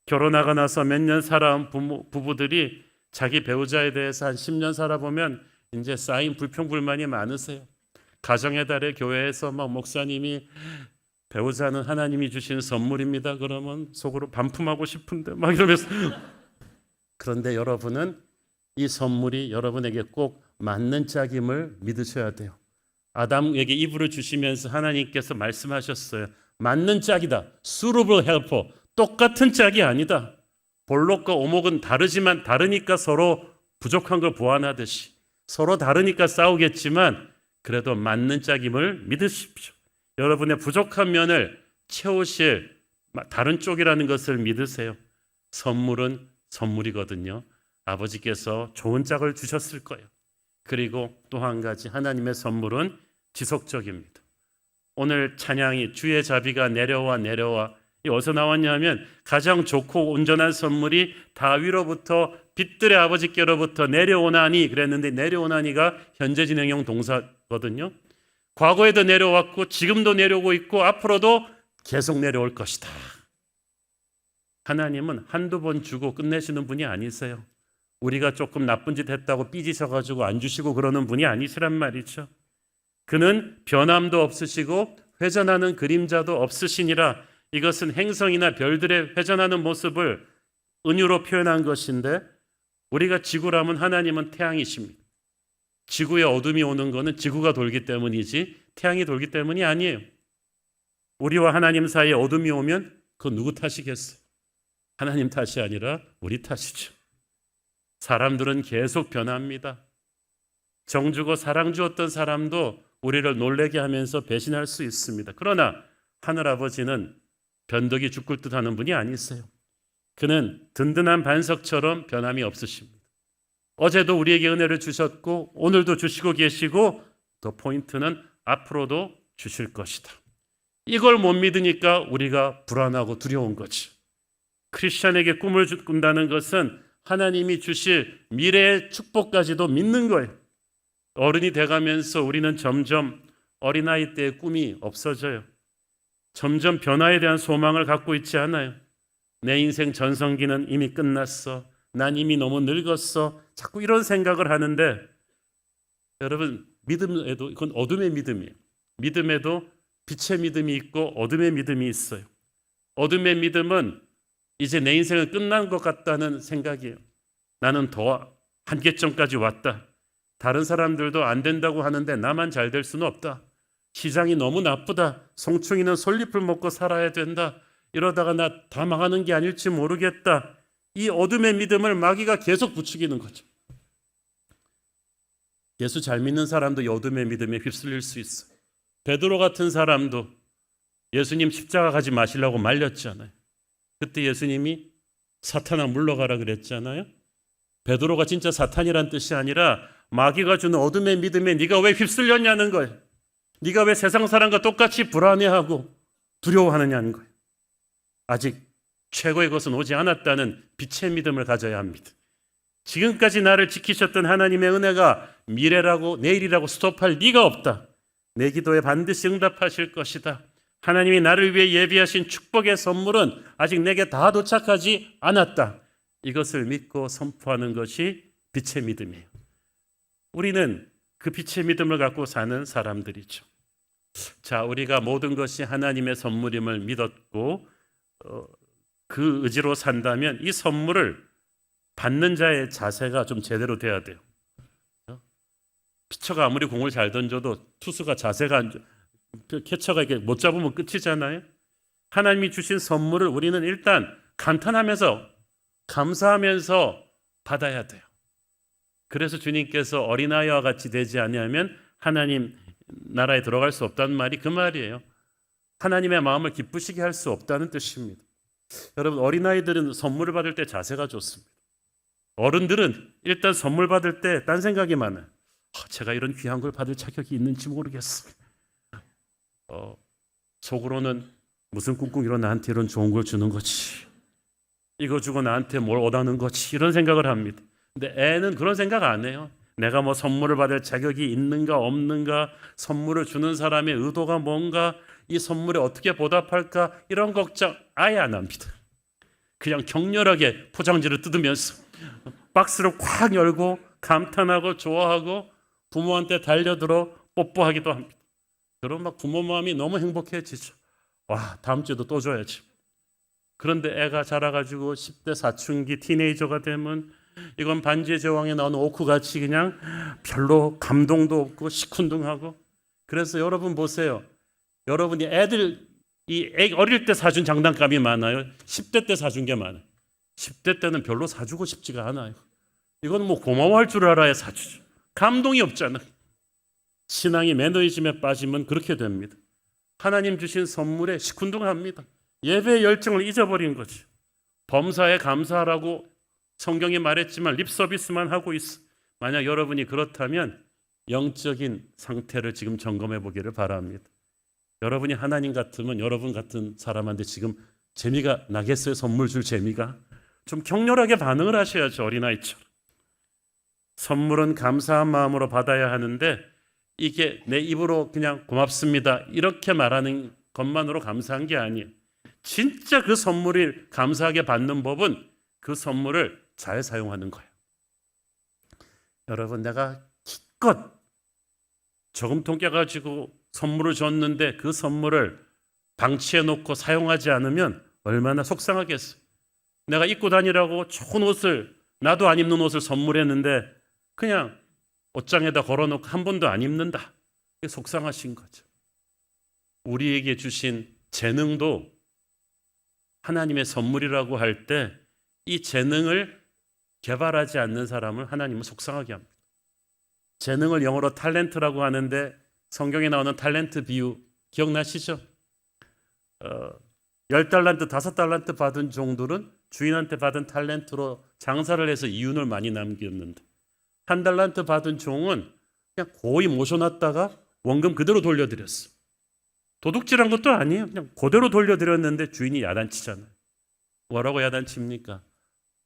결혼하고 나서 몇 년 살아온 부부들이 자기 배우자에 대해서 한 10년 살아보면 이제 쌓인 불평불만이 많으세요. 가정의 달에 교회에서 막 목사님이 배우자는 하나님이 주신 선물입니다. 그러면 속으로 반품하고 싶은데 막 이러면서. 그런데 여러분은 이 선물이 여러분에게 꼭 맞는 짝임을 믿으셔야 돼요. 아담에게 이브를 주시면서 하나님께서 말씀하셨어요. 맞는 짝이다. suitable helper. 똑같은 짝이 아니다. 볼록과 오목은 다르지만 다르니까 서로 부족한 걸 보완하듯이 서로 다르니까 싸우겠지만 그래도 맞는 짝임을 믿으십시오. 여러분의 부족한 면을 채우실 다른 쪽이라는 것을 믿으세요. 선물은 선물이거든요. 아버지께서 좋은 짝을 주셨을 거예요. 그리고 또 한 가지 하나님의 선물은 지속적입니다. 오늘 찬양이 주의 자비가 내려와 이 어디서 나왔냐면 가장 좋고 온전한 선물이 다위로부터 빛들의 아버지께로부터 내려오나니 그랬는데 내려오나니가 현재 진행형 동사거든요. 과거에도 내려왔고 지금도 내려오고 있고 앞으로도 계속 내려올 것이다. 하나님은 한두 번 주고 끝내시는 분이 아니세요. 우리가 조금 나쁜 짓 했다고 삐지셔가지고 안 주시고 그러는 분이 아니시란 말이죠. 그는 변함도 없으시고 회전하는 그림자도 없으시니라. 이것은 행성이나 별들의 회전하는 모습을 은유로 표현한 것인데 우리가 지구라면 하나님은 태양이십니다. 지구에 어둠이 오는 것은 지구가 돌기 때문이지 태양이 돌기 때문이 아니에요. 우리와 하나님 사이에 어둠이 오면 그건 누구 탓이겠어요? 하나님 탓이 아니라 우리 탓이죠. 사람들은 계속 변합니다. 정 주고 사랑 주었던 사람도 우리를 놀라게 하면서 배신할 수 있습니다. 그러나 하늘아버지는 변덕이 죽을 듯 하는 분이 아니세요. 그는 든든한 반석처럼 변함이 없으십니다. 어제도 우리에게 은혜를 주셨고 오늘도 주시고 계시고 더 포인트는 앞으로도 주실 것이다. 이걸 못 믿으니까 우리가 불안하고 두려운 거지. 크리스천에게 꿈을 꾼다는 것은 하나님이 주실 미래의 축복까지도 믿는 거예요. 어른이 돼가면서 우리는 점점 어린아이 때의 꿈이 없어져요. 점점 변화에 대한 소망을 갖고 있지 않아요. 내 인생 전성기는 이미 끝났어. 난 이미 너무 늙었어. 자꾸 이런 생각을 하는데 여러분 믿음에도 이건 어둠의 믿음이에요. 믿음에도 빛의 믿음이 있고 어둠의 믿음이 있어요. 어둠의 믿음은 이제 내 인생은 끝난 것 같다는 생각이에요. 나는 더 한계점까지 왔다. 다른 사람들도 안 된다고 하는데 나만 잘 될 수는 없다. 시장이 너무 나쁘다. 송충이는 솔잎을 먹고 살아야 된다. 이러다가 나 다 망하는 게 아닐지 모르겠다. 이 어둠의 믿음을 마귀가 계속 부추기는 거죠. 예수 잘 믿는 사람도 이 어둠의 믿음에 휩쓸릴 수 있어. 베드로 같은 사람도 예수님 십자가 가지 마시려고 말렸잖아요. 그때 예수님이 사탄아 물러가라 그랬잖아요. 베드로가 진짜 사탄이란 뜻이 아니라 마귀가 주는 어둠의 믿음에 네가 왜 휩쓸렸냐는 거예요. 네가 왜 세상 사람과 똑같이 불안해하고 두려워하느냐는 거예요. 아직 최고의 것은 오지 않았다는 빛의 믿음을 가져야 합니다. 지금까지 나를 지키셨던 하나님의 은혜가 미래라고 내일이라고 스톱할 리가 없다. 내 기도에 반드시 응답하실 것이다. 하나님이 나를 위해 예비하신 축복의 선물은 아직 내게 다 도착하지 않았다. 이것을 믿고 선포하는 것이 빛의 믿음이에요. 우리는 그 빛의 믿음을 갖고 사는 사람들이죠. 자, 우리가 모든 것이 하나님의 선물임을 믿었고 그 의지로 산다면 이 선물을 받는 자의 자세가 좀 제대로 돼야 돼요. 피처가 아무리 공을 잘 던져도 투수가 자세가 캐쳐가 이렇게 못 잡으면 끝이잖아요. 하나님이 주신 선물을 우리는 일단 감탄하면서 감사하면서 받아야 돼요. 그래서 주님께서 어린아이와 같이 되지 아니하면 하나님 나라에 들어갈 수 없다는 말이 그 말이에요. 하나님의 마음을 기쁘시게 할 수 없다는 뜻입니다. 여러분 어린아이들은 선물을 받을 때 자세가 좋습니다. 어른들은 일단 선물 받을 때 딴 생각이 많아요. 제가 이런 귀한 걸 받을 자격이 있는지 모르겠어요. 속으로는 무슨 꿍꿍이로 나한테 이런 좋은 걸 주는 거지. 이거 주고 나한테 뭘 얻어는 거지. 이런 생각을 합니다. 근데 애는 그런 생각 안 해요. 내가 뭐 선물을 받을 자격이 있는가 없는가, 선물을 주는 사람의 의도가 뭔가, 이 선물에 어떻게 보답할까, 이런 걱정 아예 안 합니다. 그냥 격렬하게 포장지를 뜯으면서 박스를 콱 열고 감탄하고 좋아하고 부모한테 달려들어 뽀뽀하기도 합니다. 그럼 막 부모 마음이 너무 행복해지죠. 와, 다음 주에도 또 줘야지. 그런데 애가 자라가지고 10대 사춘기 티네이저가 되면 이건 반지의 제왕에 나오는 오크같이 그냥 별로 감동도 없고 시큰둥하고. 그래서 여러분 보세요. 여러분이 애들 어릴 때 사준 장난감이 많아요. 10대 때 사준 게 많아요. 10대 때는 별로 사주고 싶지가 않아요. 이건 뭐 고마워할 줄 알아야 사주죠. 감동이 없잖아. 신앙이 매너이즘에 빠지면 그렇게 됩니다. 하나님 주신 선물에 시큰둥합니다. 예배의 열정을 잊어버린 거지. 범사에 감사하라고 성경이 말했지만 립 서비스만 하고 있어. 만약 여러분이 그렇다면 영적인 상태를 지금 점검해 보기를 바랍니다. 여러분이 하나님 같으면 여러분 같은 사람한테 지금 재미가 나겠어요? 선물 줄 재미가? 좀 격렬하게 반응을 하셔야죠. 어린아이처럼. 선물은 감사한 마음으로 받아야 하는데 이게 내 입으로 그냥 고맙습니다 이렇게 말하는 것만으로 감사한 게 아니에요. 진짜 그 선물을 감사하게 받는 법은 그 선물을 잘 사용하는 거예요. 여러분, 내가 기껏 저금통 깨가지고 선물을 줬는데 그 선물을 방치해 놓고 사용하지 않으면 얼마나 속상하겠어요. 내가 입고 다니라고 좋은 옷을 나도 안 입는 옷을 선물했는데 그냥 옷장에다 걸어놓고 한 번도 안 입는다. 이게 속상하신 거죠. 우리에게 주신 재능도 하나님의 선물이라고 할 때 이 재능을 개발하지 않는 사람을 하나님은 속상하게 합니다. 재능을 영어로 탤런트라고 하는데 성경에 나오는 탤런트 비유 기억나시죠? 10달란트, 5달란트 받은 종들은 주인한테 받은 탤런트로 장사를 해서 이윤을 많이 남겼는데 1달란트 받은 종은 그냥 고이 모셔놨다가 원금 그대로 돌려드렸어. 도둑질한 것도 아니에요. 그냥 그대로 돌려드렸는데 주인이 야단치잖아요. 뭐라고 야단칩니까?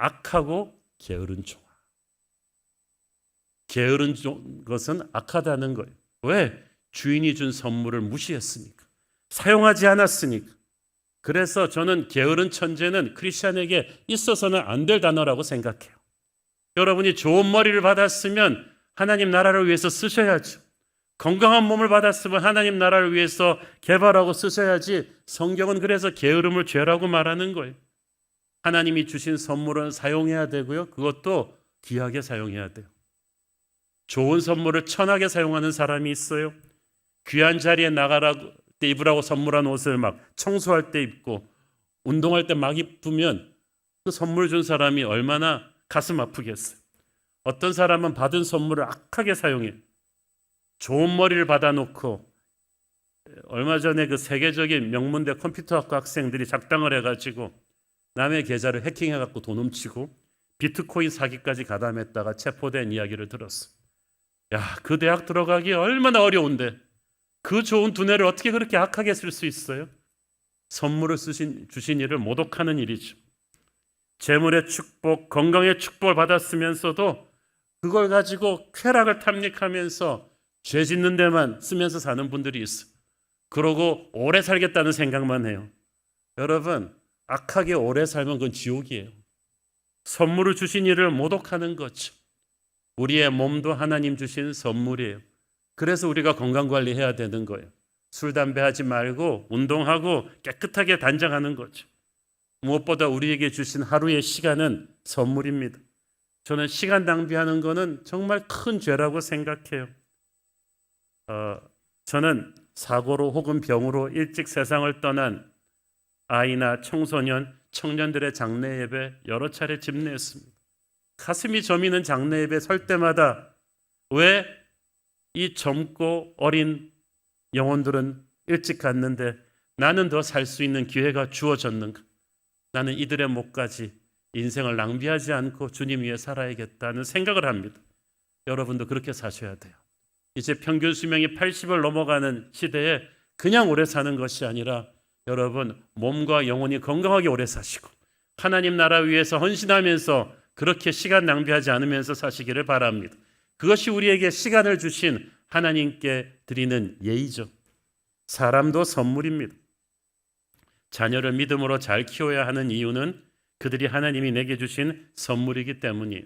악하고 게으른 종아. 게으른 것은 악하다는 거예요. 왜? 주인이 준 선물을 무시했으니까. 사용하지 않았으니까. 그래서 저는 게으른 천재는 크리스찬에게 있어서는 안 될 단어라고 생각해요. 여러분이 좋은 머리를 받았으면 하나님 나라를 위해서 쓰셔야죠. 건강한 몸을 받았으면 하나님 나라를 위해서 개발하고 쓰셔야지. 성경은 그래서 게으름을 죄라고 말하는 거예요. 하나님이 주신 선물은 사용해야 되고요. 그것도 귀하게 사용해야 돼요. 좋은 선물을 천하게 사용하는 사람이 있어요. 귀한 자리에 나가라고 때 입으라고 선물한 옷을 막 청소할 때 입고 운동할 때 막 입으면 그 선물 준 사람이 얼마나 가슴 아프겠어요. 어떤 사람은 받은 선물을 악하게 사용해요. 좋은 머리를 받아놓고 얼마 전에 그 세계적인 명문대 컴퓨터학과 학생들이 작당을 해가지고 남의 계좌를 해킹해갖고 돈 훔치고 비트코인 사기까지 가담했다가 체포된 이야기를 들었어. 야, 그 대학 들어가기 얼마나 어려운데 그 좋은 두뇌를 어떻게 그렇게 악하게 쓸 수 있어요? 선물을 주신 이를 모독하는 일이죠. 재물의 축복, 건강의 축복을 받았으면서도 그걸 가지고 쾌락을 탐닉하면서 죄 짓는 데만 쓰면서 사는 분들이 있어. 그러고 오래 살겠다는 생각만 해요. 여러분, 악하게 오래 살면 그건 지옥이에요. 선물을 주신 이를 모독하는 거죠. 우리의 몸도 하나님 주신 선물이에요. 그래서 우리가 건강관리해야 되는 거예요. 술, 담배 하지 말고 운동하고 깨끗하게 단장하는 거죠. 무엇보다 우리에게 주신 하루의 시간은 선물입니다. 저는 시간 낭비하는 거는 정말 큰 죄라고 생각해요. 저는 사고로 혹은 병으로 일찍 세상을 떠난 아이나 청소년, 청년들의 장례 예배 여러 차례 집례했습니다. 가슴이 저미는 장례 예배 설 때마다 왜 이 젊고 어린 영혼들은 일찍 갔는데 나는 더 살 수 있는 기회가 주어졌는가? 나는 이들의 목까지 인생을 낭비하지 않고 주님 위해 살아야겠다는 생각을 합니다. 여러분도 그렇게 사셔야 돼요. 이제 평균 수명이 80을 넘어가는 시대에 그냥 오래 사는 것이 아니라 여러분 몸과 영혼이 건강하게 오래 사시고 하나님 나라 위해서 헌신하면서 그렇게 시간 낭비하지 않으면서 사시기를 바랍니다. 그것이 우리에게 시간을 주신 하나님께 드리는 예의죠. 사람도 선물입니다. 자녀를 믿음으로 잘 키워야 하는 이유는 그들이 하나님이 내게 주신 선물이기 때문이에요.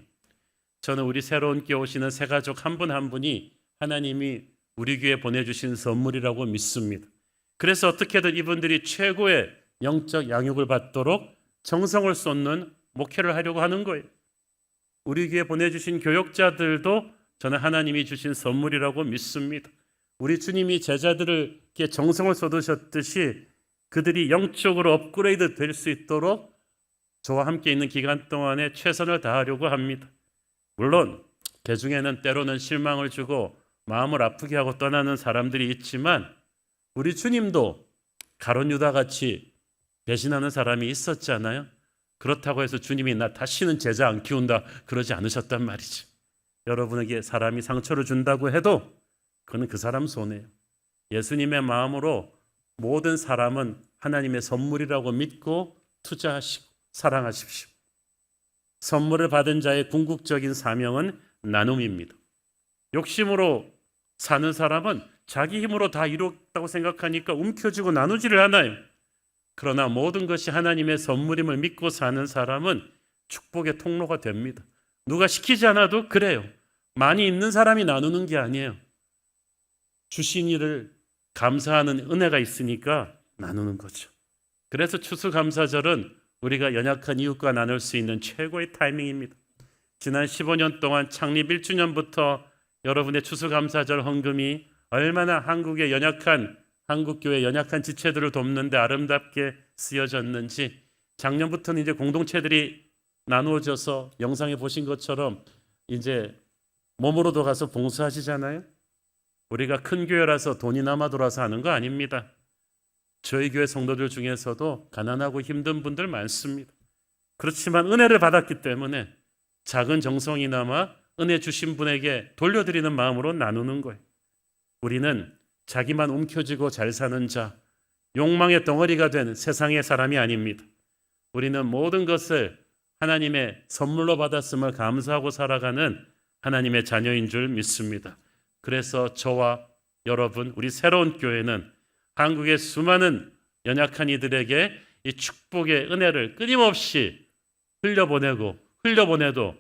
저는 우리 새로운 교회 오시는 새 가족 한 분 한 분이 하나님이 우리 교회에 보내주신 선물이라고 믿습니다. 그래서 어떻게든 이분들이 최고의 영적 양육을 받도록 정성을 쏟는 목회를 하려고 하는 거예요. 우리 교회에 보내주신 교역자들도 저는 하나님이 주신 선물이라고 믿습니다. 우리 주님이 제자들에게 정성을 쏟으셨듯이 그들이 영적으로 업그레이드 될 수 있도록 저와 함께 있는 기간 동안에 최선을 다하려고 합니다. 물론 그 중에는 때로는 실망을 주고 마음을 아프게 하고 떠나는 사람들이 있지만 우리 주님도 가룟 유다 같이 배신하는 사람이 있었잖아요. 그렇다고 해서 주님이 나 다시는 제자 안 키운다 그러지 않으셨단 말이죠. 여러분에게 사람이 상처를 준다고 해도 그건 그 사람 손해예요. 예수님의 마음으로 모든 사람은 하나님의 선물이라고 믿고 투자하시고 사랑하십시오. 선물을 받은 자의 궁극적인 사명은 나눔입니다. 욕심으로 사는 사람은 자기 힘으로 다 이뤘다고 생각하니까 움켜쥐고 나누지를 않아요. 그러나 모든 것이 하나님의 선물임을 믿고 사는 사람은 축복의 통로가 됩니다. 누가 시키지 않아도 그래요. 많이 있는 사람이 나누는 게 아니에요. 주신 일을 감사하는 은혜가 있으니까 나누는 거죠. 그래서 추수감사절은 우리가 연약한 이웃과 나눌 수 있는 최고의 타이밍입니다. 지난 15년 동안 창립 1주년부터 여러분의 추수감사절 헌금이 얼마나 한국의 연약한 한국교회 연약한 지체들을 돕는 데 아름답게 쓰여졌는지, 작년부터는 이제 공동체들이 나누어져서 영상에 보신 것처럼 이제 몸으로도 가서 봉사하시잖아요. 우리가 큰 교회라서 돈이 남아 돌아서 하는 거 아닙니다. 저희 교회 성도들 중에서도 가난하고 힘든 분들 많습니다. 그렇지만 은혜를 받았기 때문에 작은 정성이나마 은혜 주신 분에게 돌려드리는 마음으로 나누는 거예요. 우리는 자기만 움켜쥐고 잘 사는 자, 욕망의 덩어리가 된 세상의 사람이 아닙니다. 우리는 모든 것을 하나님의 선물로 받았음을 감사하고 살아가는 하나님의 자녀인 줄 믿습니다. 그래서 저와 여러분, 우리 새로운 교회는 한국의 수많은 연약한 이들에게 이 축복의 은혜를 끊임없이 흘려보내도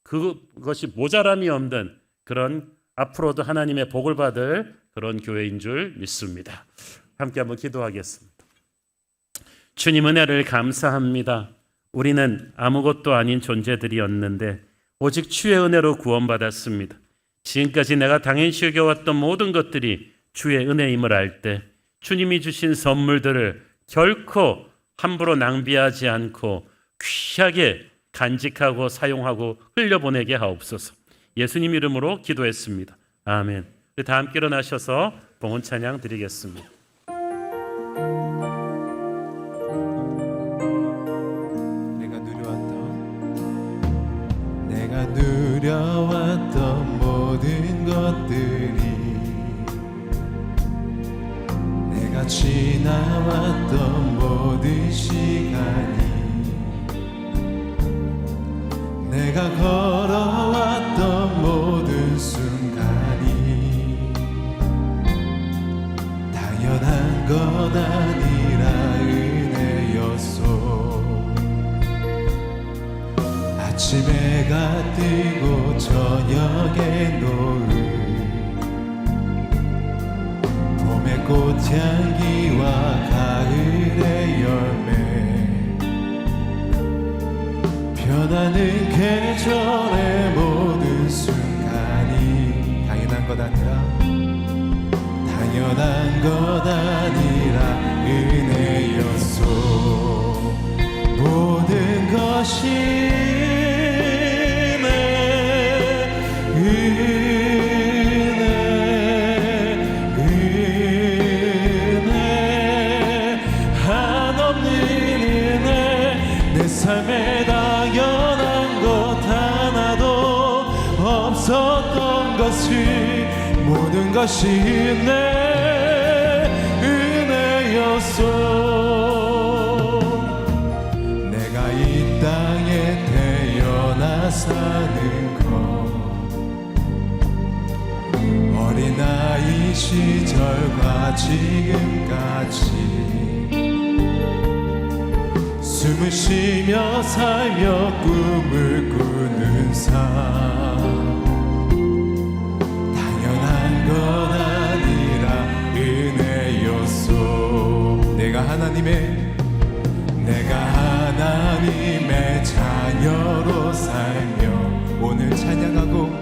그것이 모자람이 없는 그런 앞으로도 하나님의 복을 받을 그런 교회인 줄 믿습니다. 함께 한번 기도하겠습니다. 주님, 은혜를 감사합니다. 우리는 아무것도 아닌 존재들이었는데 오직 주의 은혜로 구원받았습니다. 지금까지 내가 당연시 여겨왔던 모든 것들이 주의 은혜임을 알 때 주님이 주신 선물들을 결코 함부로 낭비하지 않고 귀하게 간직하고 사용하고 흘려보내게 하옵소서. 예수님 이름으로 기도했습니다. 아멘. 다 함께 일어나셔서 봉헌 찬양 드리겠습니다. 내가 누려왔던 모든 것들이, 내가 지나왔던 모든 시간이, 내가 걸어왔던 모든 순간이 당연한 것 아니라 은혜였소. 아침에 해가 뜨고 저녁에 노을, 봄의 꽃향기와 가을의 열매, 변하는 계절의 모든 순간이 당연한 것 아니라 은혜였소. 모든 것이 은혜, 한없는 은혜, 내 삶에 당연한 것 하나도 없었던 것이, 모든 것이 은혜였소. 내가 이 땅에 태어나 사는 것, 어린아이 시절과 지금까지 숨을 쉬며 살며 꿈을 꾸는 삶, 당연한 건 아니라 은혜였소. 내가 하나님의 자녀로 살며 오늘 찬양하고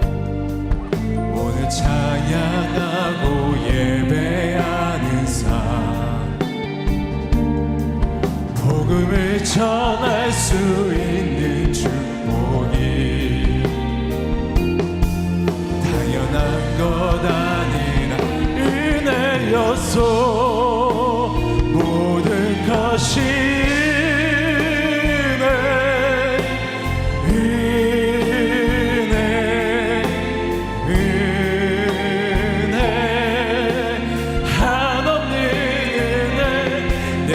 예배하는 삶, 복음을 전할 수 있는 축복이 당연한 것 아니라 은혜였소. 모든 것이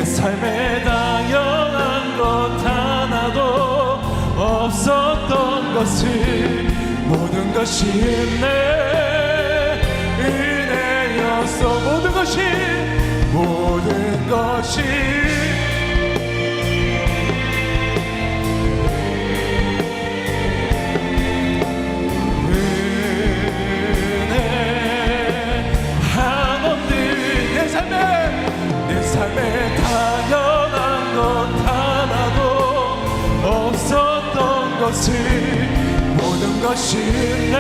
삶에 당연한 것 하나도 없었던 것을, 모든 것이 은혜였어. 모든 것이 은혜, 한없는 내 삶에 당연한 것 하나도 없었던 것을, 하신 내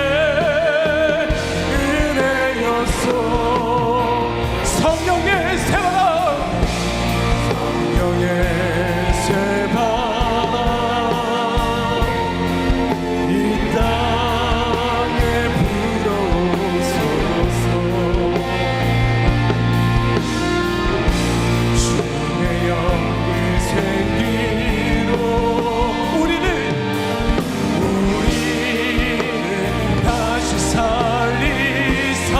은혜였소. 성령의 새바람, 성령의 새바람 이 땅에 불어서서 주의 영이 생기로 우리는 다시 살리사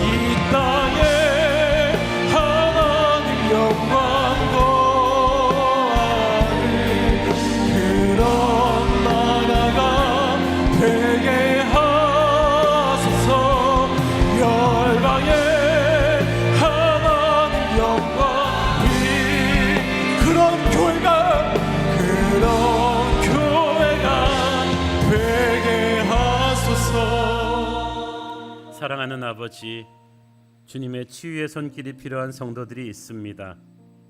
이 땅에 하나님 영광 거하는 그런 나라가 되게 하소서. 열방에 하나님 영광 그런 교회가 되게 하소서. 사랑하는 아버지, 주님의 치유의 손길이 필요한 성도들이 있습니다.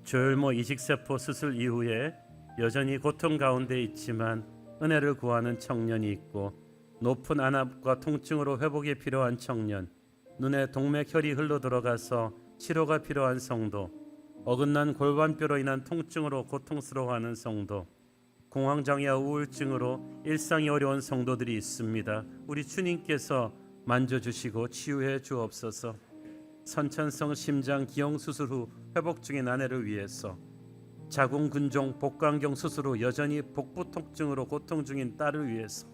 조혈모 이식세포 수술 이후에 여전히 고통 가운데 있지만 은혜를 구하는 청년이 있고, 높은 안압과 통증으로 회복이 필요한 청년, 눈에 동맥혈이 흘러 들어가서 치료가 필요한 성도, 어긋난 골반뼈로 인한 통증으로 고통스러워하는 성도, 공황장애와 우울증으로 일상이 어려운 성도들이 있습니다. 우리 주님께서 만져주시고 치유해 주옵소서. 선천성 심장 기형 수술 후 회복 중인 아내를 위해서, 자궁근종 복강경 수술 후 여전히 복부 통증으로 고통 중인 딸을 위해서,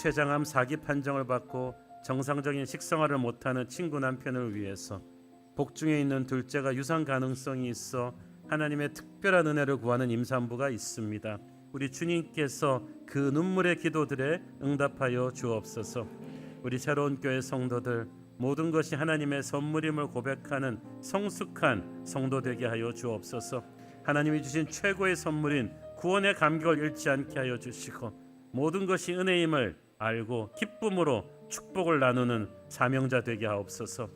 췌장암 4기 판정을 받고 정상적인 식생활을 못하는 친구 남편을 위해서, 복중에 있는 둘째가 유산 가능성이 있어 하나님의 특별한 은혜를 구하는 임산부가 있습니다. 우리 주님께서 그 눈물의 기도들에 응답하여 주옵소서. 우리 새로운 교회 성도들 모든 것이 하나님의 선물임을 고백하는 성숙한 성도 되게 하여 주옵소서. 하나님이 주신 최고의 선물인 구원의 감격을 잃지 않게 하여 주시고, 모든 것이 은혜임을 알고 기쁨으로 축복을 나누는 사명자 되게 하옵소서.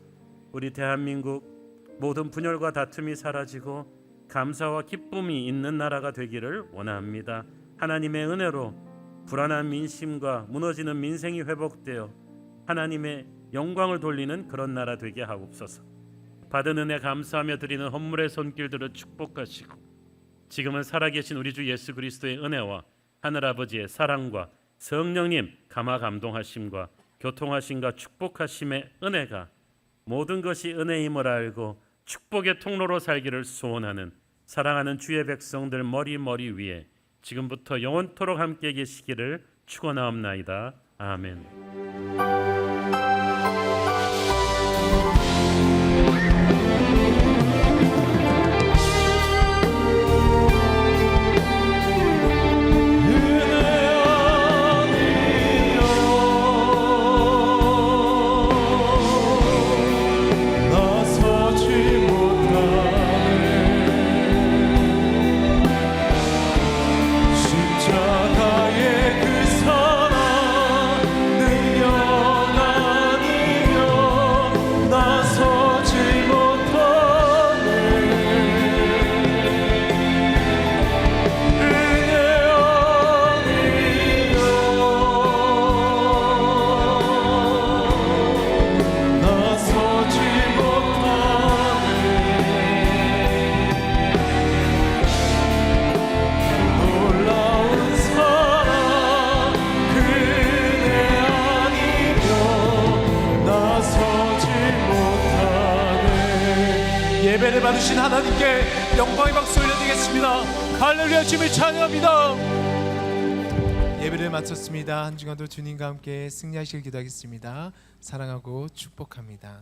우리 대한민국 모든 분열과 다툼이 사라지고 감사와 기쁨이 있는 나라가 되기를 원합니다. 하나님의 은혜로 불안한 민심과 무너지는 민생이 회복되어 하나님의 영광을 돌리는 그런 나라 되게 하옵소서. 받은 은혜 감사하며 드리는 헌물의 손길들을 축복하시고, 지금은 살아계신 우리 주 예수 그리스도의 은혜와 하늘아버지의 사랑과 성령님 감화 감동하심과 교통하심과 축복하심의 은혜가 모든 것이 은혜임을 알고 축복의 통로로 살기를 소원하는 사랑하는 주의 백성들 머리 위에 지금부터 영원토록 함께 계시기를 축원하옵나이다. 아멘. 예배를 받으신 하나님께 영광의 박수 올려드리겠습니다. 할렐루야. 주님을 찬양합니다. 예배를 마쳤습니다. 한 주간도 주님과 함께 승리하시길 기도하겠습니다. 사랑하고 축복합니다.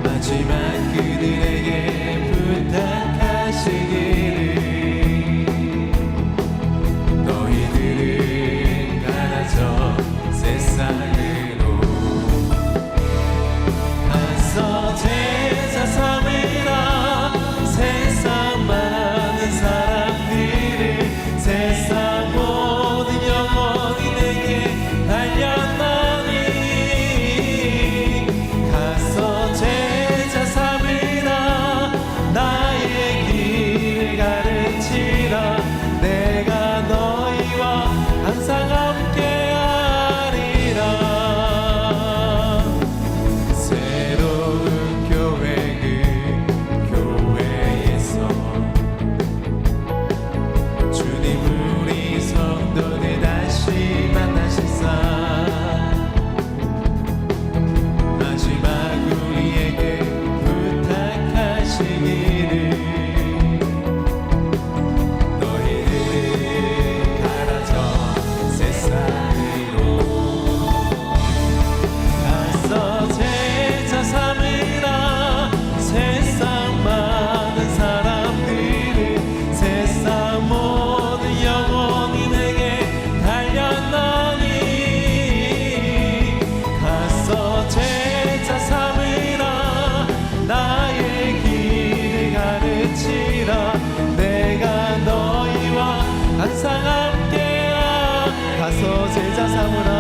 마지막 그들에게 부탁하시기를 제자 삼으라